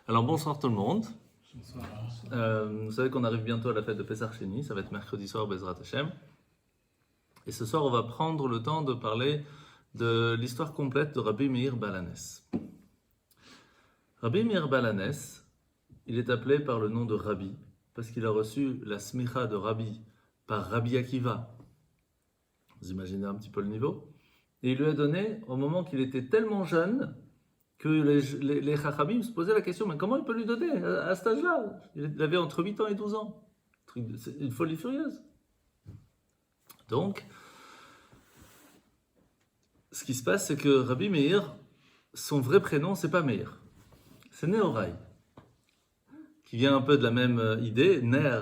Alors bonsoir tout le monde. Bonsoir. Vous savez qu'on arrive bientôt à la fête de Pessah Sheni, ça va être mercredi soir, Bezrat Hashem. Et ce soir, on va prendre le temps de parler de l'histoire complète de Rabbi Meir Baal HaNes. Rabbi Meir Baal HaNes, il est appelé par le nom de Rabbi, parce qu'il a reçu la smicha de Rabbi par Rabbi Akiva. Vous imaginez un petit peu le niveau. Et il lui a donné, au moment qu'il était tellement jeune, que les Chachamim se posaient la question, mais comment il peut lui donner à cet âge-là? Il avait entre 8 ans et 12 ans. C'est une folie furieuse. Donc, ce qui se passe, c'est que Rabbi Meir, son vrai prénom, c'est pas Meir, c'est Nehorai, qui vient un peu de la même idée, Ner,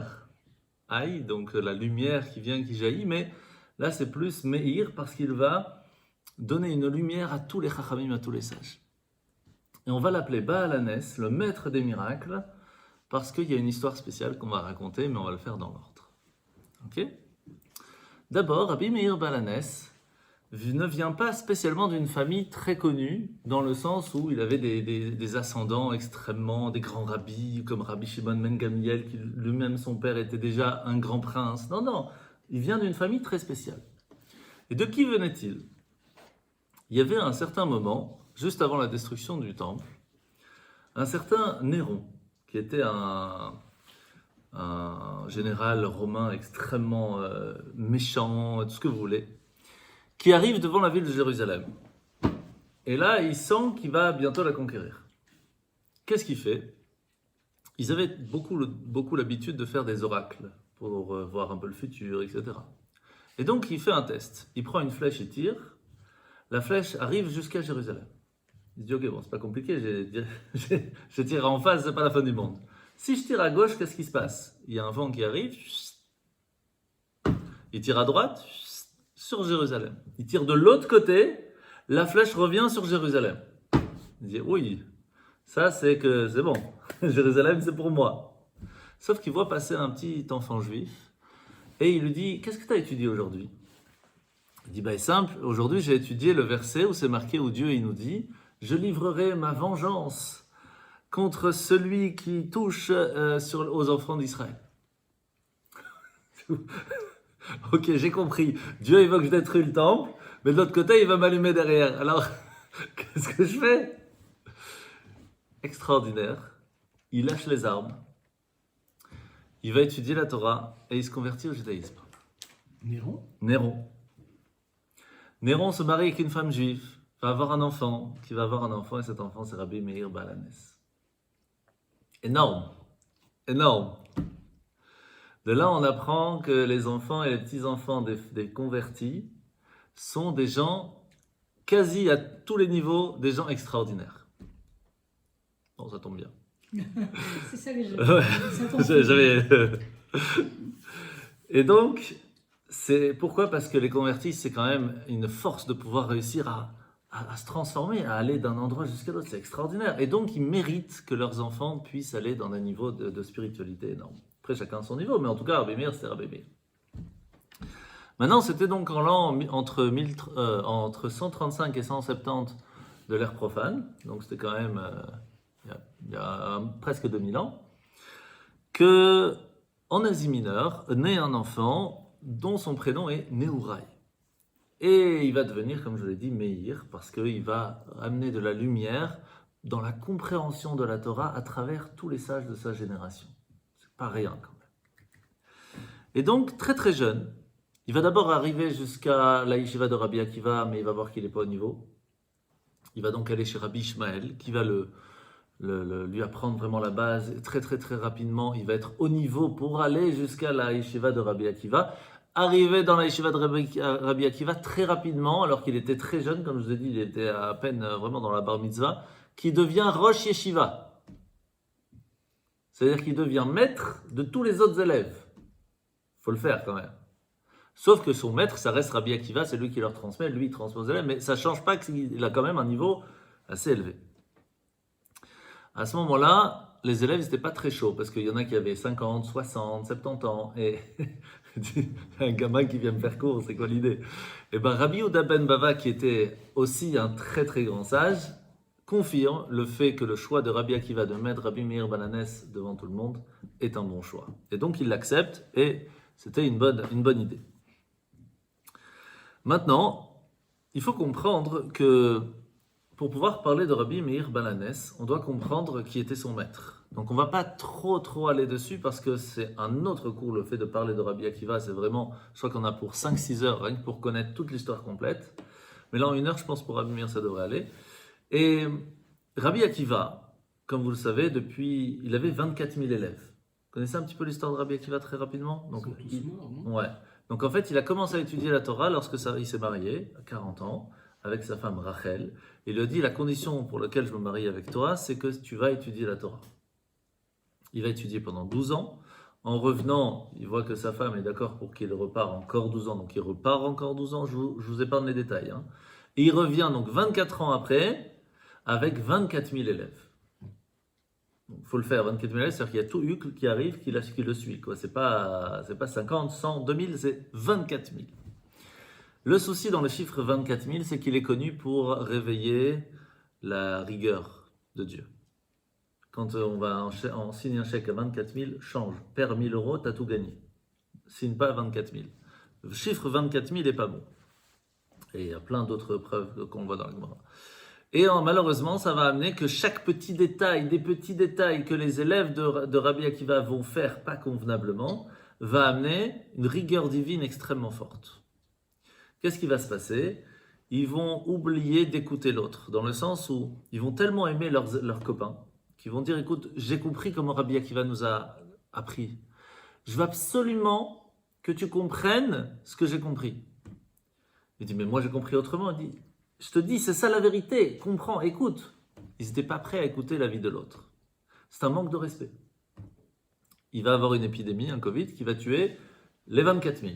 Aï, donc la lumière qui vient, qui jaillit, mais là c'est plus Meir parce qu'il va donner une lumière à tous les Chachamim, à tous les sages. Et on va l'appeler Baal HaNes, le maître des miracles, parce qu'il y a une histoire spéciale qu'on va raconter, mais on va le faire dans l'ordre. Ok? D'abord, Rabbi Meir Baal HaNes ne vient pas spécialement d'une famille très connue, dans le sens où il avait des ascendants extrêmement, des grands rabbis, comme Rabbi Shimon ben Gamliel, qui lui-même, son père, était déjà un grand prince. Non, il vient d'une famille très spéciale. Et de qui venait-il? Il y avait à un certain moment, juste avant la destruction du temple, un certain Néron, qui était un général romain extrêmement méchant, tout ce que vous voulez, qui arrive devant la ville de Jérusalem. Et là, il sent qu'il va bientôt la conquérir. Qu'est-ce qu'il fait? Ils avaient beaucoup l'habitude de faire des oracles pour voir un peu le futur, etc. Et donc, il fait un test. Il prend une flèche et tire. La flèche arrive jusqu'à Jérusalem. Il se dit, ok, bon, c'est pas compliqué, je tire en face, c'est pas la fin du monde. Si je tire à gauche, qu'est-ce qui se passe? Il y a un vent qui arrive, il tire à droite, sur Jérusalem. Il tire de l'autre côté, la flèche revient sur Jérusalem. Il dit, oui, ça c'est bon, Jérusalem c'est pour moi. Sauf qu'il voit passer un petit enfant juif, et il lui dit, qu'est-ce que tu as étudié aujourd'hui? Il dit, c'est simple, aujourd'hui j'ai étudié le verset où c'est marqué, où Dieu il nous dit, je livrerai ma vengeance contre celui qui touche aux enfants d'Israël. Ok, j'ai compris. Dieu il veut que je détruise le temple, mais de l'autre côté, il va m'allumer derrière. Alors, qu'est-ce que je fais? Extraordinaire. Il lâche les armes. Il va étudier la Torah et il se convertit au judaïsme. Néron se marie avec une femme juive, va avoir un enfant, qui va avoir un enfant, et cet enfant, c'est Rabbi Meir Baal HaNes. Énorme. De là, on apprend que les enfants et les petits-enfants des convertis sont des gens, quasi à tous les niveaux, des gens extraordinaires. Bon, ça tombe bien. C'est ça que j'avais. Et donc, c'est pourquoi? Parce que les convertis, c'est quand même une force de pouvoir réussir à se transformer, à aller d'un endroit jusqu'à l'autre. C'est extraordinaire. Et donc, ils méritent que leurs enfants puissent aller dans un niveau de spiritualité énorme. Après, chacun son niveau, mais en tout cas, Rabbi Meir, c'était Rabbi Meir. Maintenant, c'était donc en l'an entre 135 et 170 de l'ère profane, donc c'était quand même il y a presque 2000 ans, que en Asie mineure naît un enfant dont son prénom est Nehorai. Et il va devenir, comme je l'ai dit, Meir, parce qu'il va amener de la lumière dans la compréhension de la Torah à travers tous les sages de sa génération. C'est pas rien quand même. Et donc, très très jeune, il va d'abord arriver jusqu'à la yeshiva de Rabbi Akiva, mais il va voir qu'il n'est pas au niveau. Il va donc aller chez Rabbi Ishmael, qui va lui apprendre vraiment la base très très très rapidement. Il va être au niveau pour aller jusqu'à la yeshiva de Rabbi Akiva. Arrivé dans la yeshiva de Rabbi Akiva très rapidement, alors qu'il était très jeune, comme je vous ai dit, il était à peine vraiment dans la bar mitzvah, qui devient Rosh Yeshiva. C'est-à-dire qu'il devient maître de tous les autres élèves. Il faut le faire quand même. Sauf que son maître, ça reste Rabbi Akiva, c'est lui qui leur transmet, lui il transmet aux élèves, mais ça ne change pas qu'il a quand même un niveau assez élevé. À ce moment-là, les élèves n'étaient pas très chauds, parce qu'il y en a qui avaient 50, 60, 70 ans, et un gamin qui vient me faire cours, c'est quoi l'idée? Et Rabbi Yehuda ben Bava, qui était aussi un très très grand sage, confirme le fait que le choix de Rabbi Akiva de mettre Rabbi Meir Balanès devant tout le monde est un bon choix. Et donc il l'accepte et c'était une bonne idée. Maintenant, il faut comprendre que pour pouvoir parler de Rabbi Meir Balanès, on doit comprendre qui était son maître. Donc on ne va pas trop aller dessus parce que c'est un autre cours, le fait de parler de Rabbi Akiva, c'est vraiment, je crois qu'on a pour 5-6 heures rien que pour connaître toute l'histoire complète. Mais là en 1 heure, je pense pour Rabbi Meir ça devrait aller. Et Rabbi Akiva, comme vous le savez, il avait 24 000 élèves. Vous connaissez un petit peu l'histoire de Rabbi Akiva très rapidement? Donc, ils sont tous morts, non? Ouais. Donc en fait, il a commencé à étudier la Torah lorsque il s'est marié, à 40 ans, avec sa femme Rachel. Il lui a dit, la condition pour laquelle je me marie avec toi, c'est que tu vas étudier la Torah. Il va étudier pendant 12 ans. En revenant, il voit que sa femme est d'accord pour qu'il repart encore 12 ans. Donc il repart encore 12 ans, je vous épargne les détails. Et il revient donc 24 ans après, avec 24 000 élèves. Il faut le faire, 24 000 élèves, c'est-à-dire qu'il y a tout Hucle qui arrive, qui le suit. C'est pas 50, 100, 2000, c'est 24 000. Le souci dans le chiffre 24 000, c'est qu'il est connu pour réveiller la rigueur de Dieu. Quand on signe un chèque à 24 000, change. Perds 1 000 euros, tu as tout gagné. Signe pas à 24 000. Le chiffre 24 000 n'est pas bon. Et il y a plein d'autres preuves qu'on voit dans la Gemara. Et malheureusement, ça va amener que chaque petit détail, des petits détails que les élèves de Rabbi Akiva vont faire pas convenablement, va amener une rigueur divine extrêmement forte. Qu'est-ce qui va se passer? Ils vont oublier d'écouter l'autre, dans le sens où ils vont tellement aimer leurs copains, qu'ils vont dire, écoute, j'ai compris comment Rabbi Akiva nous a appris. Je veux absolument que tu comprennes ce que j'ai compris. Il dit, mais moi j'ai compris autrement. Il dit, je te dis, c'est ça la vérité, comprends, écoute. Ils n'étaient pas prêts à écouter l'avis de l'autre. C'est un manque de respect. Il va avoir une épidémie, un Covid, qui va tuer les 24 000.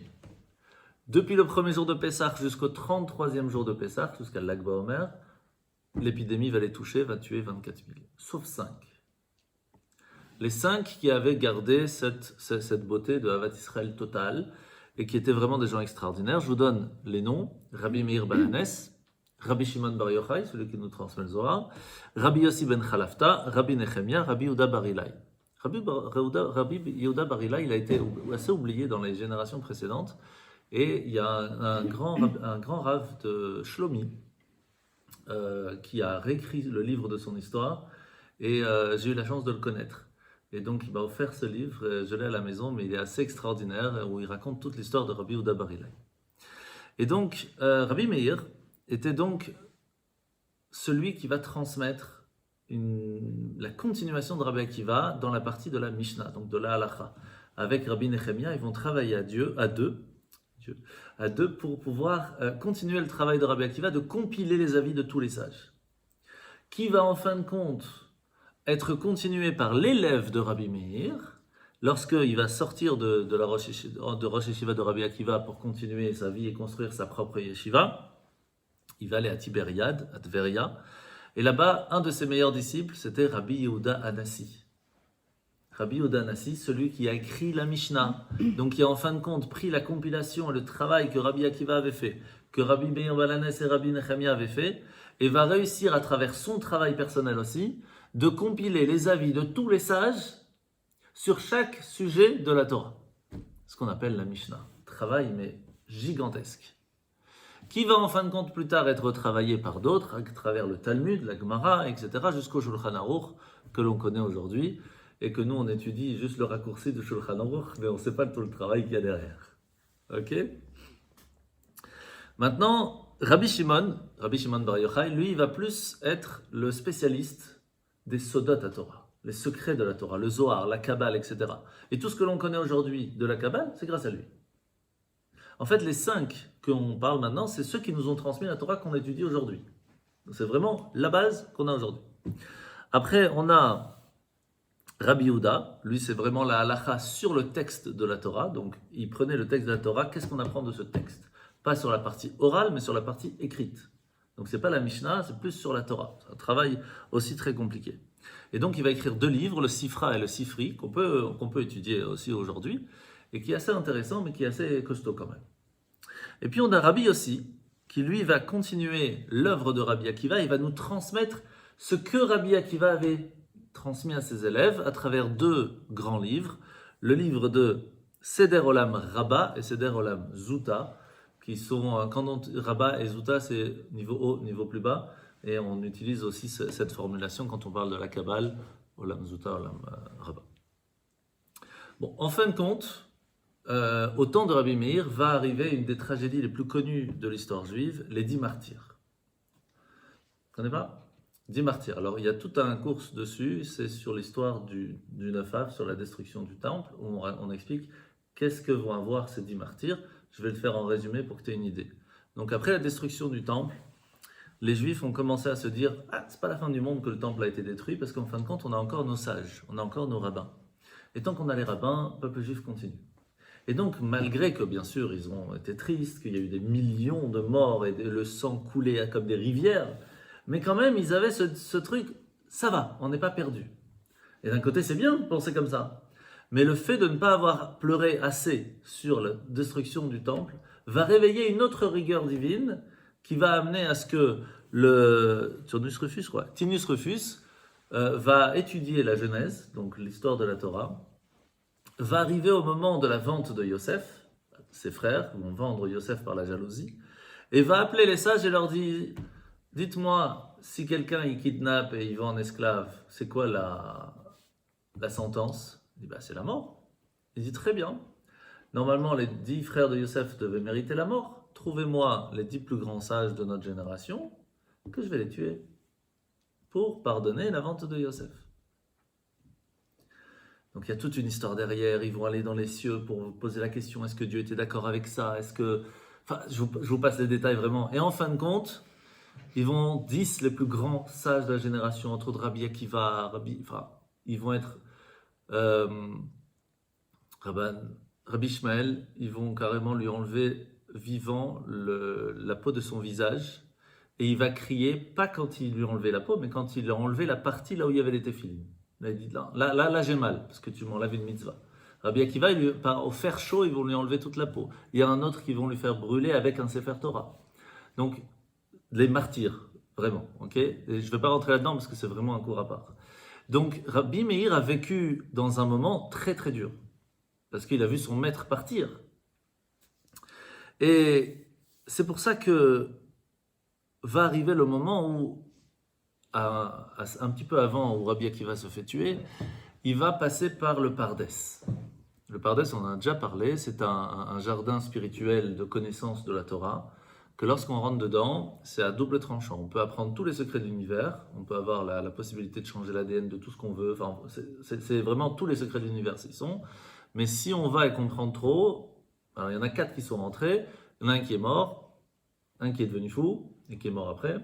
Depuis le premier jour de Pessah jusqu'au 33e jour de Pessah, jusqu'à Lag BaOmer, l'épidémie va les toucher, va tuer 24 000. Sauf 5. Les 5 qui avaient gardé cette beauté de Havat Israël totale et qui étaient vraiment des gens extraordinaires. Je vous donne les noms. Rabbi Meir Balanès, Rabbi Shimon Bar Yochai, celui qui nous transmet le Zohar, Rabbi Yossi ben Chalafta, Rabbi Nechemia, Rabbi Yehuda Bar Ilai. Rabbi Yehuda Bar Ilai, il a été assez oublié dans les générations précédentes. Et il y a un grand rave de Shlomi qui a réécrit le livre de son histoire et j'ai eu la chance de le connaître. Et donc il m'a offert ce livre, je l'ai à la maison, mais il est assez extraordinaire où il raconte toute l'histoire de Rabbi Yehuda Bar Ilai. Et donc Rabbi Meir était donc celui qui va transmettre la continuation de Rabbi Akiva dans la partie de la Mishnah, donc de la Halacha. Avec Rabbi Nechemia, ils vont travailler à deux pour pouvoir continuer le travail de Rabbi Akiva, de compiler les avis de tous les sages. Qui va en fin de compte être continué par l'élève de Rabbi Meir, lorsqu'il va sortir de Rosh Yeshiva de Rabbi Akiva pour continuer sa vie et construire sa propre yeshiva. Il va aller à Tibériade, à Tveria, et là-bas, un de ses meilleurs disciples, c'était Rabbi Yehuda Anassi. Rabbi Yehuda Anassi, celui qui a écrit la Mishnah, donc qui a en fin de compte pris la compilation et le travail que Rabbi Akiva avait fait, que Rabbi Meir Balanès et Rabbi Nechemia avaient fait, et va réussir à travers son travail personnel aussi, de compiler les avis de tous les sages sur chaque sujet de la Torah. Ce qu'on appelle la Mishnah. Travail, mais gigantesque. Qui va en fin de compte plus tard être travaillé par d'autres, à travers le Talmud, la Gemara, etc., jusqu'au Shulchan Aruch, que l'on connaît aujourd'hui, et que nous on étudie juste le raccourci du Shulchan Aruch, mais on ne sait pas tout le travail qu'il y a derrière. Ok? Maintenant, Rabbi Shimon Bar Yochai, lui, il va plus être le spécialiste des Sodot à Torah, les secrets de la Torah, le Zohar, la Kabbale, etc. Et tout ce que l'on connaît aujourd'hui de la Kabbale, c'est grâce à lui. En fait, les 5 qu'on parle maintenant, c'est ceux qui nous ont transmis la Torah qu'on étudie aujourd'hui. Donc, c'est vraiment la base qu'on a aujourd'hui. Après, on a Rabbi Yehuda, lui, c'est vraiment la halacha sur le texte de la Torah. Donc, il prenait le texte de la Torah, qu'est-ce qu'on apprend de ce texte? Pas sur la partie orale, mais sur la partie écrite. Donc c'est pas la Mishnah, c'est plus sur la Torah. C'est un travail aussi très compliqué. Et donc il va écrire 2 livres, le Sifra et le Sifri, qu'on peut étudier aussi aujourd'hui, et qui est assez intéressant, mais qui est assez costaud quand même. Et puis on a Rabbi Yossi, qui lui va continuer l'œuvre de Rabbi Akiva, il va nous transmettre ce que Rabbi Akiva avait transmis à ses élèves à travers deux grands livres, le livre de Seder Olam Rabbah et Seder Olam Zuta, qui sont, Rabbah et Zuta, c'est niveau haut, niveau plus bas, et on utilise aussi cette formulation quand on parle de la Kabbale, Olam Zuta, Olam Rabbah. Bon, en fin de compte, au temps de Rabbi Meir, va arriver une des tragédies les plus connues de l'histoire juive, les 10 martyrs. Vous connaissez pas 10 martyrs. Alors, il y a tout un cours dessus, c'est sur l'histoire du 9 Av, sur la destruction du temple, où on explique qu'est-ce que vont avoir ces 10 martyrs. Je vais le faire en résumé pour que tu aies une idée. Donc, après la destruction du temple, les Juifs ont commencé à se dire « Ah, c'est pas la fin du monde que le temple a été détruit, parce qu'en fin de compte, on a encore nos sages, on a encore nos rabbins. Et tant qu'on a les rabbins, le peuple juif continue. » Et donc, malgré que, bien sûr, ils ont été tristes, qu'il y a eu des millions de morts et le sang coulait comme des rivières, mais quand même, ils avaient ce truc, ça va, on n'est pas perdu. Et d'un côté, c'est bien de penser comme ça. Mais le fait de ne pas avoir pleuré assez sur la destruction du temple va réveiller une autre rigueur divine qui va amener à ce que Tinus Rufus va étudier la Genèse, donc l'histoire de la Torah, va arriver au moment de la vente de Yosef, ses frères vont vendre Yosef par la jalousie, et va appeler les sages et leur dit « Dites-moi, si quelqu'un il kidnappe et il vend en esclave, c'est quoi la sentence ?» Il dit « C'est la mort. » Il dit « Très bien. Normalement, les 10 frères de Yosef devaient mériter la mort. Trouvez-moi les 10 plus grands sages de notre génération, que je vais les tuer pour pardonner la vente de Yosef. » Donc il y a toute une histoire derrière, ils vont aller dans les cieux pour poser la question, est-ce que Dieu était d'accord avec ça? Enfin, je vous passe les détails vraiment. Et en fin de compte, ils vont 10 les plus grands sages de la génération, entre autres Rabbi Akiva, ils vont être Rabbi Ishmael, ils vont carrément lui enlever vivant la peau de son visage, et il va crier, pas quand il lui a enlevé la peau, mais quand il a enlevé la partie là où il y avait les téphilines. Là, il dit, là j'ai mal, parce que tu m'enlèves une mitzvah. Rabbi Akiva, au fer chaud, ils vont lui enlever toute la peau. Il y a un autre qui vont lui faire brûler avec un Sefer Torah. Donc, les martyrs, vraiment, ok? Et je ne vais pas rentrer là-dedans parce que c'est vraiment un cours à part. Donc, Rabbi Meir a vécu dans un moment très très dur, parce qu'il a vu son maître partir. Et c'est pour ça que va arriver le moment où, un petit peu avant où Rabbi Akiva se fait tuer, il va passer par le Pardès. Le Pardès, on en a déjà parlé, c'est un jardin spirituel de connaissance de la Torah, que lorsqu'on rentre dedans, c'est à double tranchant. On peut apprendre tous les secrets de l'univers, on peut avoir la possibilité de changer l'ADN de tout ce qu'on veut, enfin, c'est vraiment tous les secrets de l'univers, ils sont. Mais si on va et qu'on prend trop, alors il y en a 4 qui sont rentrés, il y en a un qui est mort, un qui est devenu fou, et qui est mort après,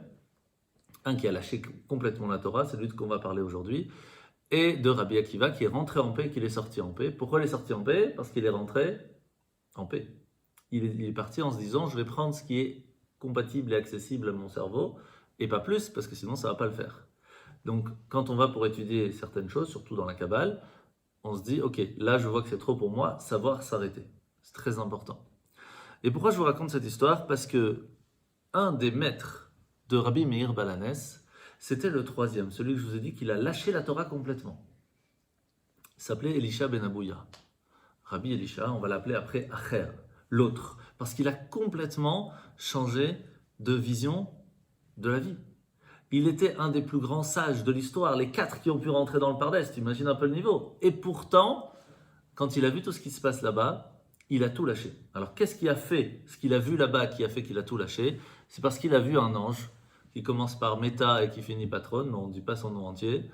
un qui a lâché complètement la Torah, c'est lui qu'on va parler aujourd'hui, et de Rabbi Akiva qui est rentré en paix et qui est sorti en paix. Pourquoi il est sorti en paix? Parce qu'il est rentré en paix. Il est parti en se disant, je vais prendre ce qui est compatible et accessible à mon cerveau, et pas plus, parce que sinon ça ne va pas le faire. Donc quand on va pour étudier certaines choses, surtout dans la Kabbale, on se dit, ok, là je vois que c'est trop pour moi, savoir s'arrêter. C'est très important. Et pourquoi je vous raconte cette histoire? Parce que un des maîtres de Rabbi Meir Balanès, c'était le 3e, celui que je vous ai dit qu'il a lâché la Torah complètement. Il s'appelait Elisha ben Abouya. Rabbi Elisha, on va l'appeler après Acher, l'autre, parce qu'il a complètement changé de vision de la vie. Il était un des plus grands sages de l'histoire, les 4 qui ont pu rentrer dans le Pardès, tu imagines un peu le niveau. Et pourtant, quand il a vu tout ce qui se passe là-bas, il a tout lâché. Alors qu'est-ce qui a fait, ce qu'il a vu là-bas qui a fait qu'il a tout lâché? C'est parce qu'il a vu un ange qui commence par Méta et qui finit Patron, mais on ne dit pas son nom entier,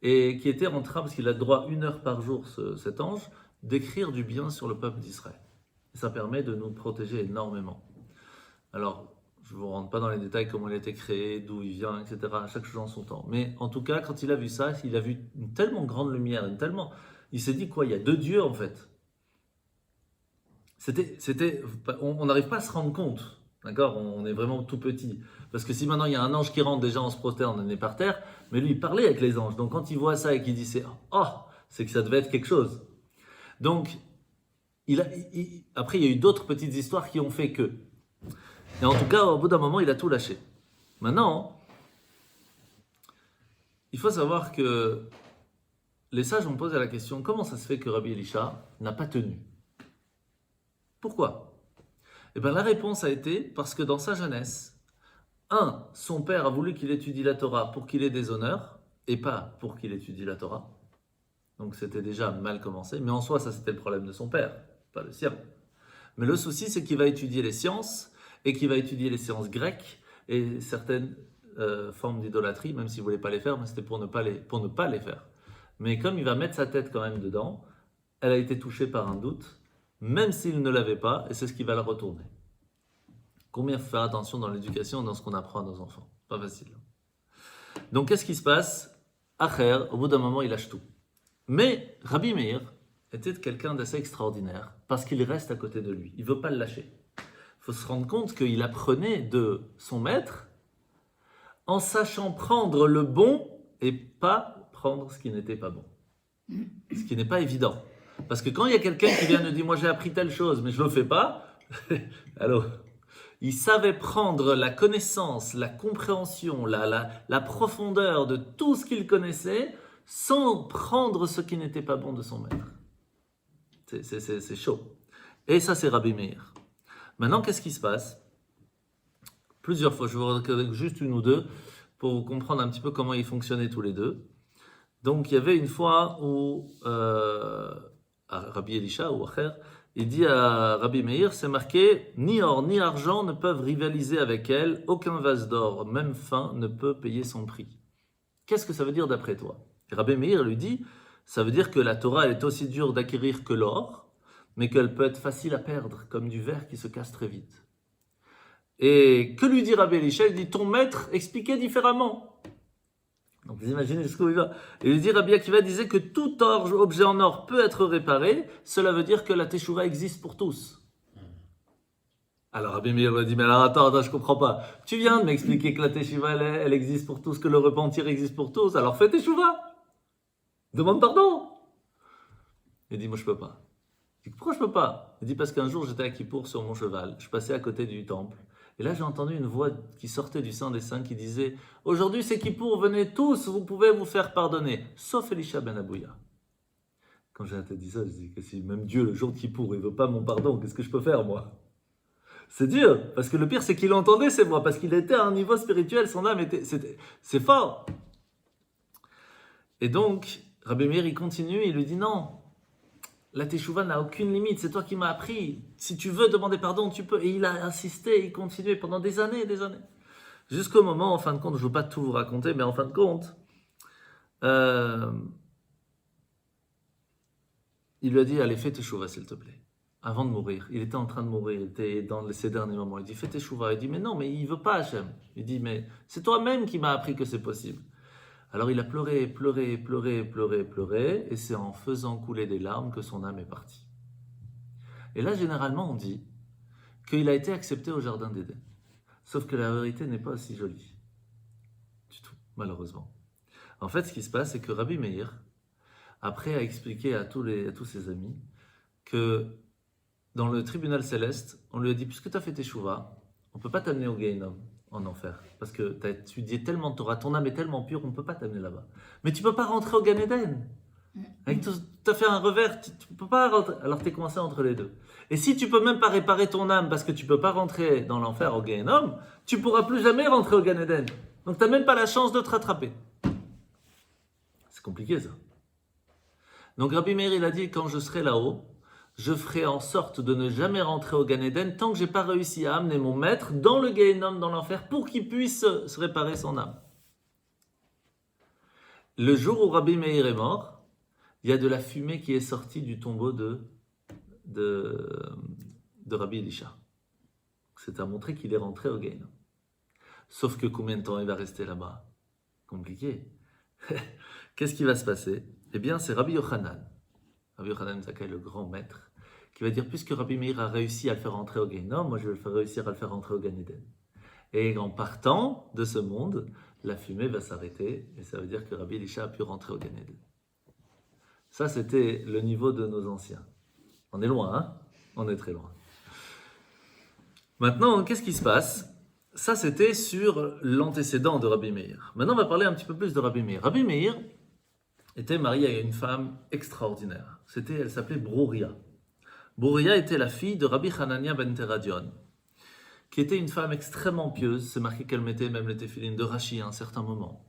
et qui était en train, parce qu'il a le droit 1 heure par jour, cet ange, d'écrire du bien sur le peuple d'Israël. Et ça permet de nous protéger énormément. Alors, je ne vous rentre pas dans les détails, comment il a été créé, d'où il vient, etc. Chaque chose en son temps. Mais en tout cas, quand il a vu ça, il a vu une tellement grande lumière, il s'est dit quoi, il y a 2 dieux en fait. On n'arrive pas à se rendre compte, d'accord? On est vraiment tout petit. Parce que si maintenant il y a un ange qui rentre, déjà on se prosterne, on est par terre, mais lui il parlait avec les anges. Donc quand il voit ça et qu'il dit c'est que ça devait être quelque chose. Donc, après il y a eu d'autres petites histoires qui ont fait que. Et en tout cas, au bout d'un moment, il a tout lâché. Maintenant, il faut savoir que les sages ont posé la question, comment ça se fait que Rabbi Elisha n'a pas tenu? Pourquoi? Eh bien, la réponse a été parce que dans sa jeunesse, son père a voulu qu'il étudie la Torah pour qu'il ait des honneurs et pas pour qu'il étudie la Torah. Donc c'était déjà mal commencé, mais en soi, ça c'était le problème de son père, pas le sien. Mais le souci, c'est qu'il va étudier les sciences et qu'il va étudier les sciences grecques et certaines formes d'idolâtrie, même s'il ne voulait pas les faire, mais c'était pour ne pas les faire. Mais comme il va mettre sa tête quand même dedans, elle a été touchée par un doute, même s'il ne l'avait pas, et c'est ce qui va la retourner. Combien il faut faire attention dans l'éducation, dans ce qu'on apprend à nos enfants? Pas facile. Donc qu'est-ce qui se passe? Acher, au bout d'un moment, il lâche tout. Mais Rabbi Meir était quelqu'un d'assez extraordinaire, parce qu'il reste à côté de lui. Il ne veut pas le lâcher. Il faut se rendre compte qu'il apprenait de son maître en sachant prendre le bon et pas prendre ce qui n'était pas bon. Ce qui n'est pas évident. Parce que quand il y a quelqu'un qui vient nous dire « moi j'ai appris telle chose, mais je ne le fais pas », alors il savait prendre la connaissance, la compréhension, la profondeur de tout ce qu'il connaissait sans prendre ce qui n'était pas bon de son maître. C'est chaud. Et ça, c'est Rabbi Meir. Maintenant, qu'est-ce qui se passe? Plusieurs fois, je vous raconte juste une ou deux pour comprendre un petit peu comment ils fonctionnaient tous les deux. Donc, il y avait une fois où Rabbi Elisha ou Acher, il dit à Rabbi Meir, c'est marqué, ni or ni argent ne peuvent rivaliser avec elle, aucun vase d'or, même fin, ne peut payer son prix. Qu'est-ce que ça veut dire d'après toi? Et Rabbi Meir lui dit, ça veut dire que la Torah est aussi dure d'acquérir que l'or, mais qu'elle peut être facile à perdre, comme du verre qui se casse très vite. Et que lui dit Rabbi Elisha? Il dit, ton maître expliquait différemment. Donc vous imaginez jusqu'où il va. Et il dit, Rabbi Akiva disait que tout objet en or peut être réparé, cela veut dire que la Teshuvah existe pour tous. Alors Rabbi Meir lui a dit, mais alors attends, je comprends pas. Tu viens de m'expliquer que la Teshuvah, elle existe pour tous, que le repentir existe pour tous, alors fais Teshuvah. Demande pardon. Il dit, moi je peux pas. Il dit, pourquoi je peux pas? Il dit, parce qu'un jour j'étais à Kippour sur mon cheval, je passais à côté du temple, et là j'ai entendu une voix qui sortait du Saint des Saints qui disait, aujourd'hui c'est Kippour, venez tous, vous pouvez vous faire pardonner, sauf Elisha ben Abouya. Quand j'ai dit ça, je dis que si même Dieu le jour de Kippour, il veut pas mon pardon, qu'est-ce que je peux faire moi? C'est dur, parce que le pire c'est qu'il entendait ces voix, parce qu'il était à un niveau spirituel, son âme c'est fort. Et donc, Rabbi Meir, il continue, il lui dit non, la Teshuvah n'a aucune limite, c'est toi qui m'as appris. Si tu veux demander pardon, tu peux. Et il a insisté, il continuait pendant des années et des années. Jusqu'au moment, en fin de compte, je ne veux pas tout vous raconter, mais en fin de compte, il lui a dit, allez, fais Teshuvah, s'il te plaît. Avant de mourir. Il était en train de mourir, il était dans ses derniers moments. Il dit, fais Teshuvah. Il dit, mais non, mais il ne veut pas, Hachem. Il dit, mais c'est toi-même qui m'as appris que c'est possible. Alors il a pleuré, pleuré, pleuré, pleuré, pleuré, et c'est en faisant couler des larmes que son âme est partie. Et là, généralement, on dit qu'il a été accepté au Jardin d'Éden. Sauf que la vérité n'est pas aussi jolie. Du tout, malheureusement. En fait, ce qui se passe, c'est que Rabbi Meir, après, a expliqué à tous ses amis que dans le tribunal céleste, on lui a dit, puisque tu as fait tes chouvas, on ne peut pas t'amener au Gehinnom, en enfer. Parce que tu as étudié tellement de Torah, ton âme est tellement pure, on ne peut pas t'amener là-bas. Mais tu ne peux pas rentrer au Gan Eden. Tu as fait un revers, tu ne peux pas rentrer. Alors tu es coincé entre les deux. Et si tu ne peux même pas réparer ton âme parce que tu ne peux pas rentrer dans l'enfer au Gehinnom, tu ne pourras plus jamais rentrer au Gan Eden. Donc tu n'as même pas la chance de te rattraper. C'est compliqué ça. Donc Rabbi Meir, il a dit, quand je serai là-haut, je ferai en sorte de ne jamais rentrer au Gan Eden tant que je n'ai pas réussi à amener mon maître dans le Gehinnom, dans l'enfer, pour qu'il puisse se réparer son âme. Le jour où Rabbi Meir est mort, il y a de la fumée qui est sortie du tombeau de Rabbi Elisha. C'est à montrer qu'il est rentré au Gehinnom. Sauf que combien de temps il va rester là-bas? Compliqué. Qu'est-ce qui va se passer? Eh bien, c'est Rabbi Yochanan. Rabbi Yochanan Zakkai, le grand maître, qui va dire, puisque Rabbi Meir a réussi à le faire rentrer au Gehinnom, moi je vais réussir à le faire rentrer au Gan Eden. Et en partant de ce monde, la fumée va s'arrêter, et ça veut dire que Rabbi Elisha a pu rentrer au Gan Eden. Ça, c'était le niveau de nos anciens. On est loin, hein? On est très loin. Maintenant, qu'est-ce qui se passe? Ça, c'était sur l'antécédent de Rabbi Meir. Maintenant, on va parler un petit peu plus de Rabbi Meir. Rabbi Meir était marié à une femme extraordinaire. Elle s'appelait Brouria. Brouria était la fille de Rabbi Hanania ben Teradion, qui était une femme extrêmement pieuse. C'est marqué qu'elle mettait même les téphilines de Rashi à un certain moment.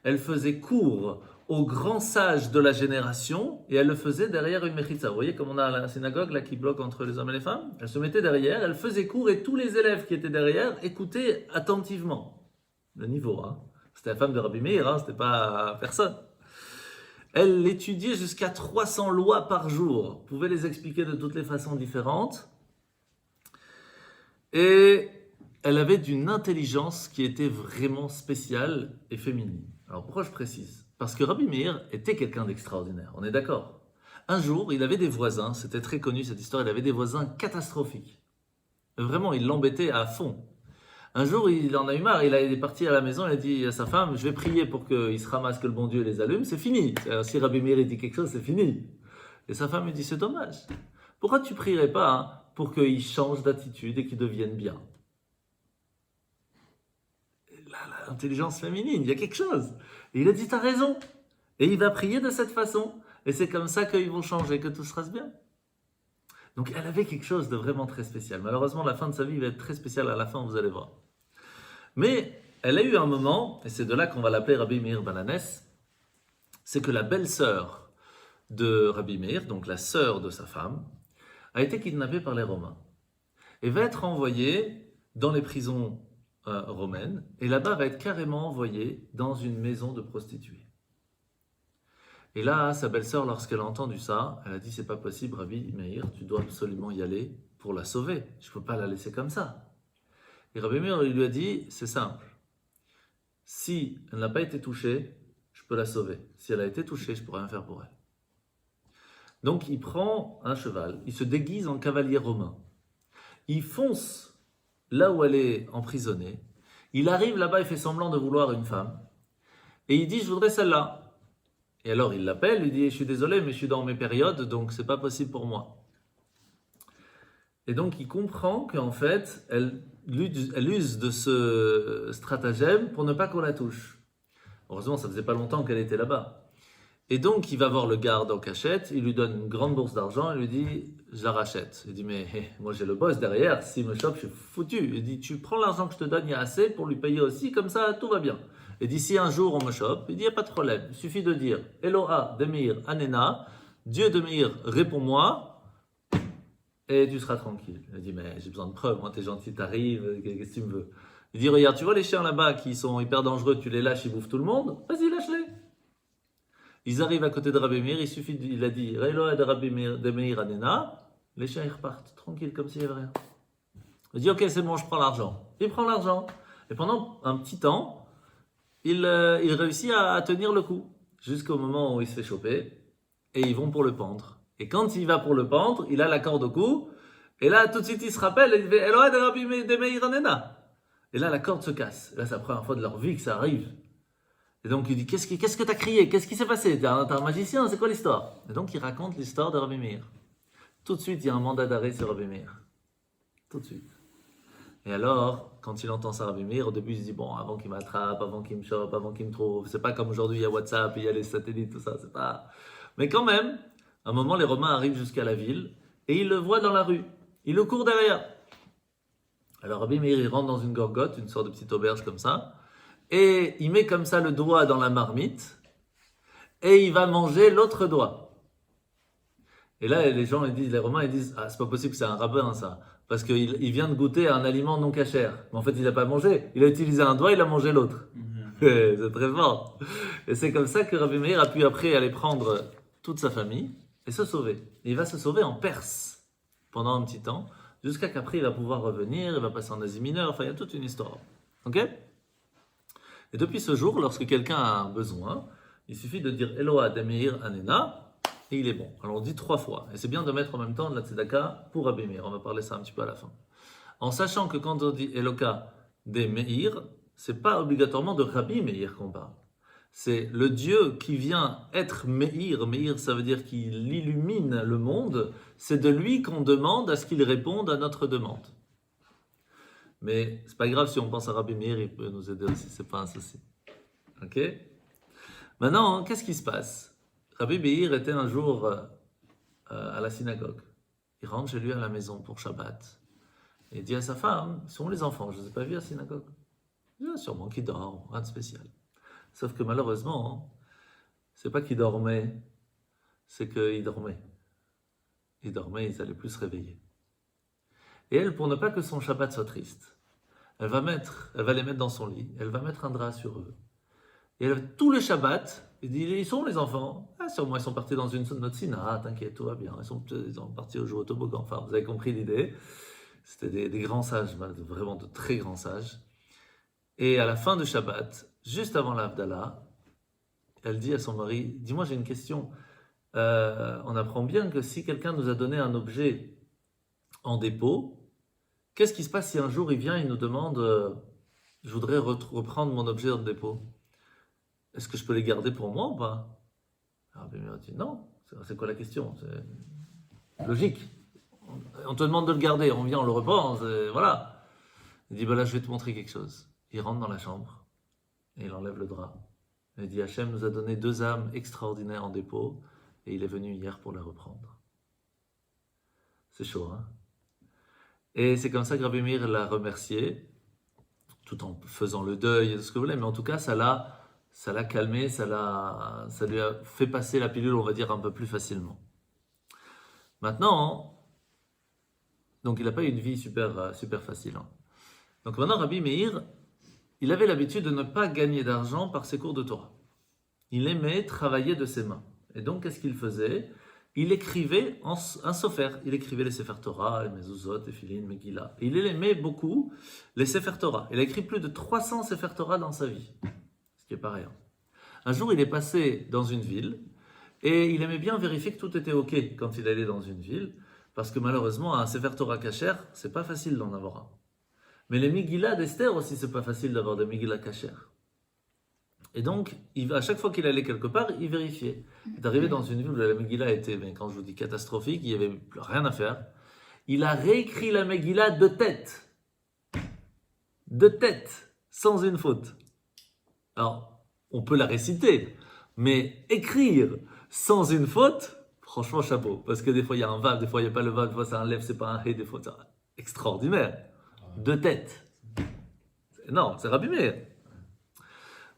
Elle faisait cours aux grands sages de la génération et elle le faisait derrière une mechitza. Vous voyez comme on a la synagogue là qui bloque entre les hommes et les femmes. Elle se mettait derrière, elle faisait cours et tous les élèves qui étaient derrière écoutaient attentivement. Le niveau, hein. C'était la femme de Rabbi Meir, hein, c'était pas personne. Elle étudiait jusqu'à 300 lois par jour, pouvait les expliquer de toutes les façons différentes. Et elle avait d'une intelligence qui était vraiment spéciale et féminine. Alors pourquoi je précise ? Parce que Rabbi Meir était quelqu'un d'extraordinaire, on est d'accord. Un jour, il avait des voisins, c'était très connu cette histoire, il avait des voisins catastrophiques. Vraiment, il l'embêtait à fond. Un jour, il en a eu marre, il est parti à la maison, il a dit à sa femme, je vais prier pour qu'il se ramasse, que le bon Dieu les allume, c'est fini. Si Rabbi Meir dit quelque chose, c'est fini. Et sa femme lui dit, c'est dommage. Pourquoi tu prierais pas pour qu'il change d'attitude et qu'il devienne bien ? L'intelligence féminine, il y a quelque chose. Et il a dit, t'as raison. Et il va prier de cette façon. Et c'est comme ça qu'ils vont changer, que tout sera bien. Donc elle avait quelque chose de vraiment très spécial. Malheureusement, la fin de sa vie va être très spéciale à la fin, vous allez voir. Mais elle a eu un moment, et c'est de là qu'on va l'appeler Rabbi Meir Balanes, c'est que la belle-sœur de Rabbi Meir, donc la sœur de sa femme, a été kidnappée par les Romains. Et va être envoyée dans les prisons romaine, et là-bas va être carrément envoyée dans une maison de prostituées. Et là, sa belle-sœur, lorsqu'elle a entendu ça, elle a dit, c'est pas possible, Rabbi Meir, tu dois absolument y aller pour la sauver. Je peux pas la laisser comme ça. Et Rabbi Meir, il lui a dit, c'est simple. Si elle n'a pas été touchée, je peux la sauver. Si elle a été touchée, je ne peux rien faire pour elle. Donc, il prend un cheval, il se déguise en cavalier romain. Il fonce là où elle est emprisonnée, il arrive là-bas, il fait semblant de vouloir une femme, et il dit, je voudrais celle-là. Et alors il l'appelle, il dit, je suis désolé, mais je suis dans mes périodes, donc c'est pas possible pour moi. Et donc il comprend qu'en fait, elle use de ce stratagème pour ne pas qu'on la touche. Heureusement, ça faisait pas longtemps qu'elle était là-bas. Et donc, il va voir le garde en cachette, il lui donne une grande bourse d'argent, il lui dit, je la rachète. Il dit, mais moi j'ai le boss derrière, s'il me chope, je suis foutu. Il dit, tu prends l'argent que je te donne, il y a assez pour lui payer aussi, comme ça, tout va bien. Et d'ici un jour, on me chope, il dit, il n'y a pas de problème, il suffit de dire, Eloha de Meir Anena, Dieu de Meir, réponds-moi, et tu seras tranquille. Il dit, mais j'ai besoin de preuves, moi t'es gentil, t'arrives, qu'est-ce que tu me veux ? Il dit, regarde, tu vois les chiens là-bas qui sont hyper dangereux, tu les lâches, ils bouffent tout le monde, vas-y, lâche-les. Ils arrivent à côté de Rabbi Meir, il a dit, Eloha de Meir Anena, les chiens ils repartent, tranquilles, comme s'il n'y avait rien. Il dit, ok, c'est bon, je prends l'argent. Il prend l'argent. Et pendant un petit temps, il réussit à tenir le coup, jusqu'au moment où il se fait choper, et ils vont pour le pendre. Et quand il va pour le pendre, il a la corde au cou, et là, tout de suite, il se rappelle, il fait, Eloha de Meir Anena. Et là, la corde se casse. Et là, c'est la première fois de leur vie que ça arrive. Et donc, il dit, qu'est-ce que tu as crié ? Qu'est-ce qui s'est passé ? T'es un magicien, c'est quoi l'histoire ? Et donc, il raconte l'histoire de Rabbi Meir. Tout de suite, il y a un mandat d'arrêt sur Rabbi Meir. Tout de suite. Et alors, quand il entend ça, Rabbi Meir, au début, il se dit, bon, avant qu'il m'attrape, avant qu'il me chope, avant qu'il me trouve, c'est pas comme aujourd'hui, il y a WhatsApp, il y a les satellites, tout ça, c'est pas... Mais quand même, à un moment, les Romains arrivent jusqu'à la ville, et ils le voient dans la rue. Ils le courent derrière. Alors, Rabbi Meir, il rentre dans une gorgote, une sorte de petite auberge comme ça, et il met comme ça le doigt dans la marmite, et il va manger l'autre doigt. Et là, les Romains, ils disent, ah, c'est pas possible, c'est un rabbin, ça. Parce qu'il vient de goûter à un aliment non cachère. Mais en fait, il n'a pas mangé. Il a utilisé un doigt, il a mangé l'autre. C'est très fort. Et c'est comme ça que Rabbi Meir a pu après aller prendre toute sa famille et se sauver. Et il va se sauver en Perse pendant un petit temps, jusqu'à qu'après il va pouvoir revenir, il va passer en Asie mineure, enfin il y a toute une histoire. Ok ? Et depuis ce jour, lorsque quelqu'un a un besoin, il suffit de dire Eloha de Meir Anena, et il est bon. Alors on dit 3 fois. Et c'est bien de mettre en même temps de la tzedaka pour Rabbi Meir. On va parler ça un petit peu à la fin. En sachant que quand on dit Eloka de Meir, c'est pas obligatoirement de Rabbi Meir qu'on parle. C'est le Dieu qui vient être Meir. Meir, ça veut dire qu'il illumine le monde. C'est de lui qu'on demande à ce qu'il réponde à notre demande. Mais c'est pas grave si on pense à Rabbi Meir, il peut nous aider aussi, c'est pas un souci. Ok? Maintenant, qu'est-ce qui se passe? Rabbi Meir était un jour à la synagogue. Il rentre chez lui à la maison pour Shabbat. Et il dit à sa femme, ils sont les enfants, je ne les ai pas vus à la synagogue. Il dit, ah, sûrement qu'ils dorment, rien de spécial. Sauf que malheureusement, c'est pas qu'ils dormaient, c'est qu'ils dormaient. Ils dormaient, ils allaient plus se réveiller. Et elle, pour ne pas que son Shabbat soit triste, elle va les mettre dans son lit, elle va mettre un drap sur eux. Et tout le Shabbat, il dit, ils sont les enfants. Ah, sûrement, ils sont partis dans une autre sina, t'inquiète, tout va bien. Ils sont partis au jour au toboggan. Enfin, vous avez compris l'idée. C'était des grands sages, vraiment de très grands sages. Et à la fin du Shabbat, juste avant l'Havdalah, elle dit à son mari, dis-moi, j'ai une question. On apprend bien que si quelqu'un nous a donné un objet en dépôt, qu'est-ce qui se passe si un jour il vient et nous demande, je voudrais reprendre mon objet en dépôt? Est-ce que je peux les garder pour moi ou pas? Alors, il dit non. C'est quoi la question? C'est logique. On te demande de le garder, on vient, on le reprend, voilà. Il dit, là, je vais te montrer quelque chose. Il rentre dans la chambre et il enlève le drap. Il dit, Hachem nous a donné 2 âmes extraordinaires en dépôt et il est venu hier pour les reprendre. C'est chaud, hein? Et c'est comme ça que Rabbi Meir l'a remercié, tout en faisant le deuil et ce que vous voulez, mais en tout cas, ça l'a calmé, ça lui a fait passer la pilule, on va dire, un peu plus facilement. Maintenant, donc il n'a pas eu une vie super facile. Hein. Donc maintenant, Rabbi Meir, il avait l'habitude de ne pas gagner d'argent par ses cours de Torah. Il aimait travailler de ses mains. Et donc, qu'est-ce qu'il faisait? Il écrivait un sofer. Il écrivait les Sefer Torah, les Mezuzot, les Filin, Megillah. Et il aimait beaucoup les Sefer Torah. Il a écrit plus de 300 Sefer Torah dans sa vie. Ce qui est pas rien. Un jour, il est passé dans une ville et il aimait bien vérifier que tout était OK quand il allait dans une ville. Parce que malheureusement, un Sefer Torah kasher, c'est pas facile d'en avoir un. Mais les Megillah d'Esther aussi, c'est pas facile d'avoir des Megillah kasher. Et donc, à chaque fois qu'il allait quelque part, il vérifiait. Il est arrivé dans une ville où la Megillah était, mais quand je vous dis catastrophique, il n'y avait plus rien à faire. Il a réécrit la Megillah de tête. De tête, sans une faute. Alors, on peut la réciter, mais écrire sans une faute, franchement, chapeau. Parce que des fois, il y a un vav, des fois, il n'y a pas le vav, des fois, c'est un lev, c'est pas un hé, des fois, c'est extraordinaire. De tête. Non, c'est Rabbi Meir.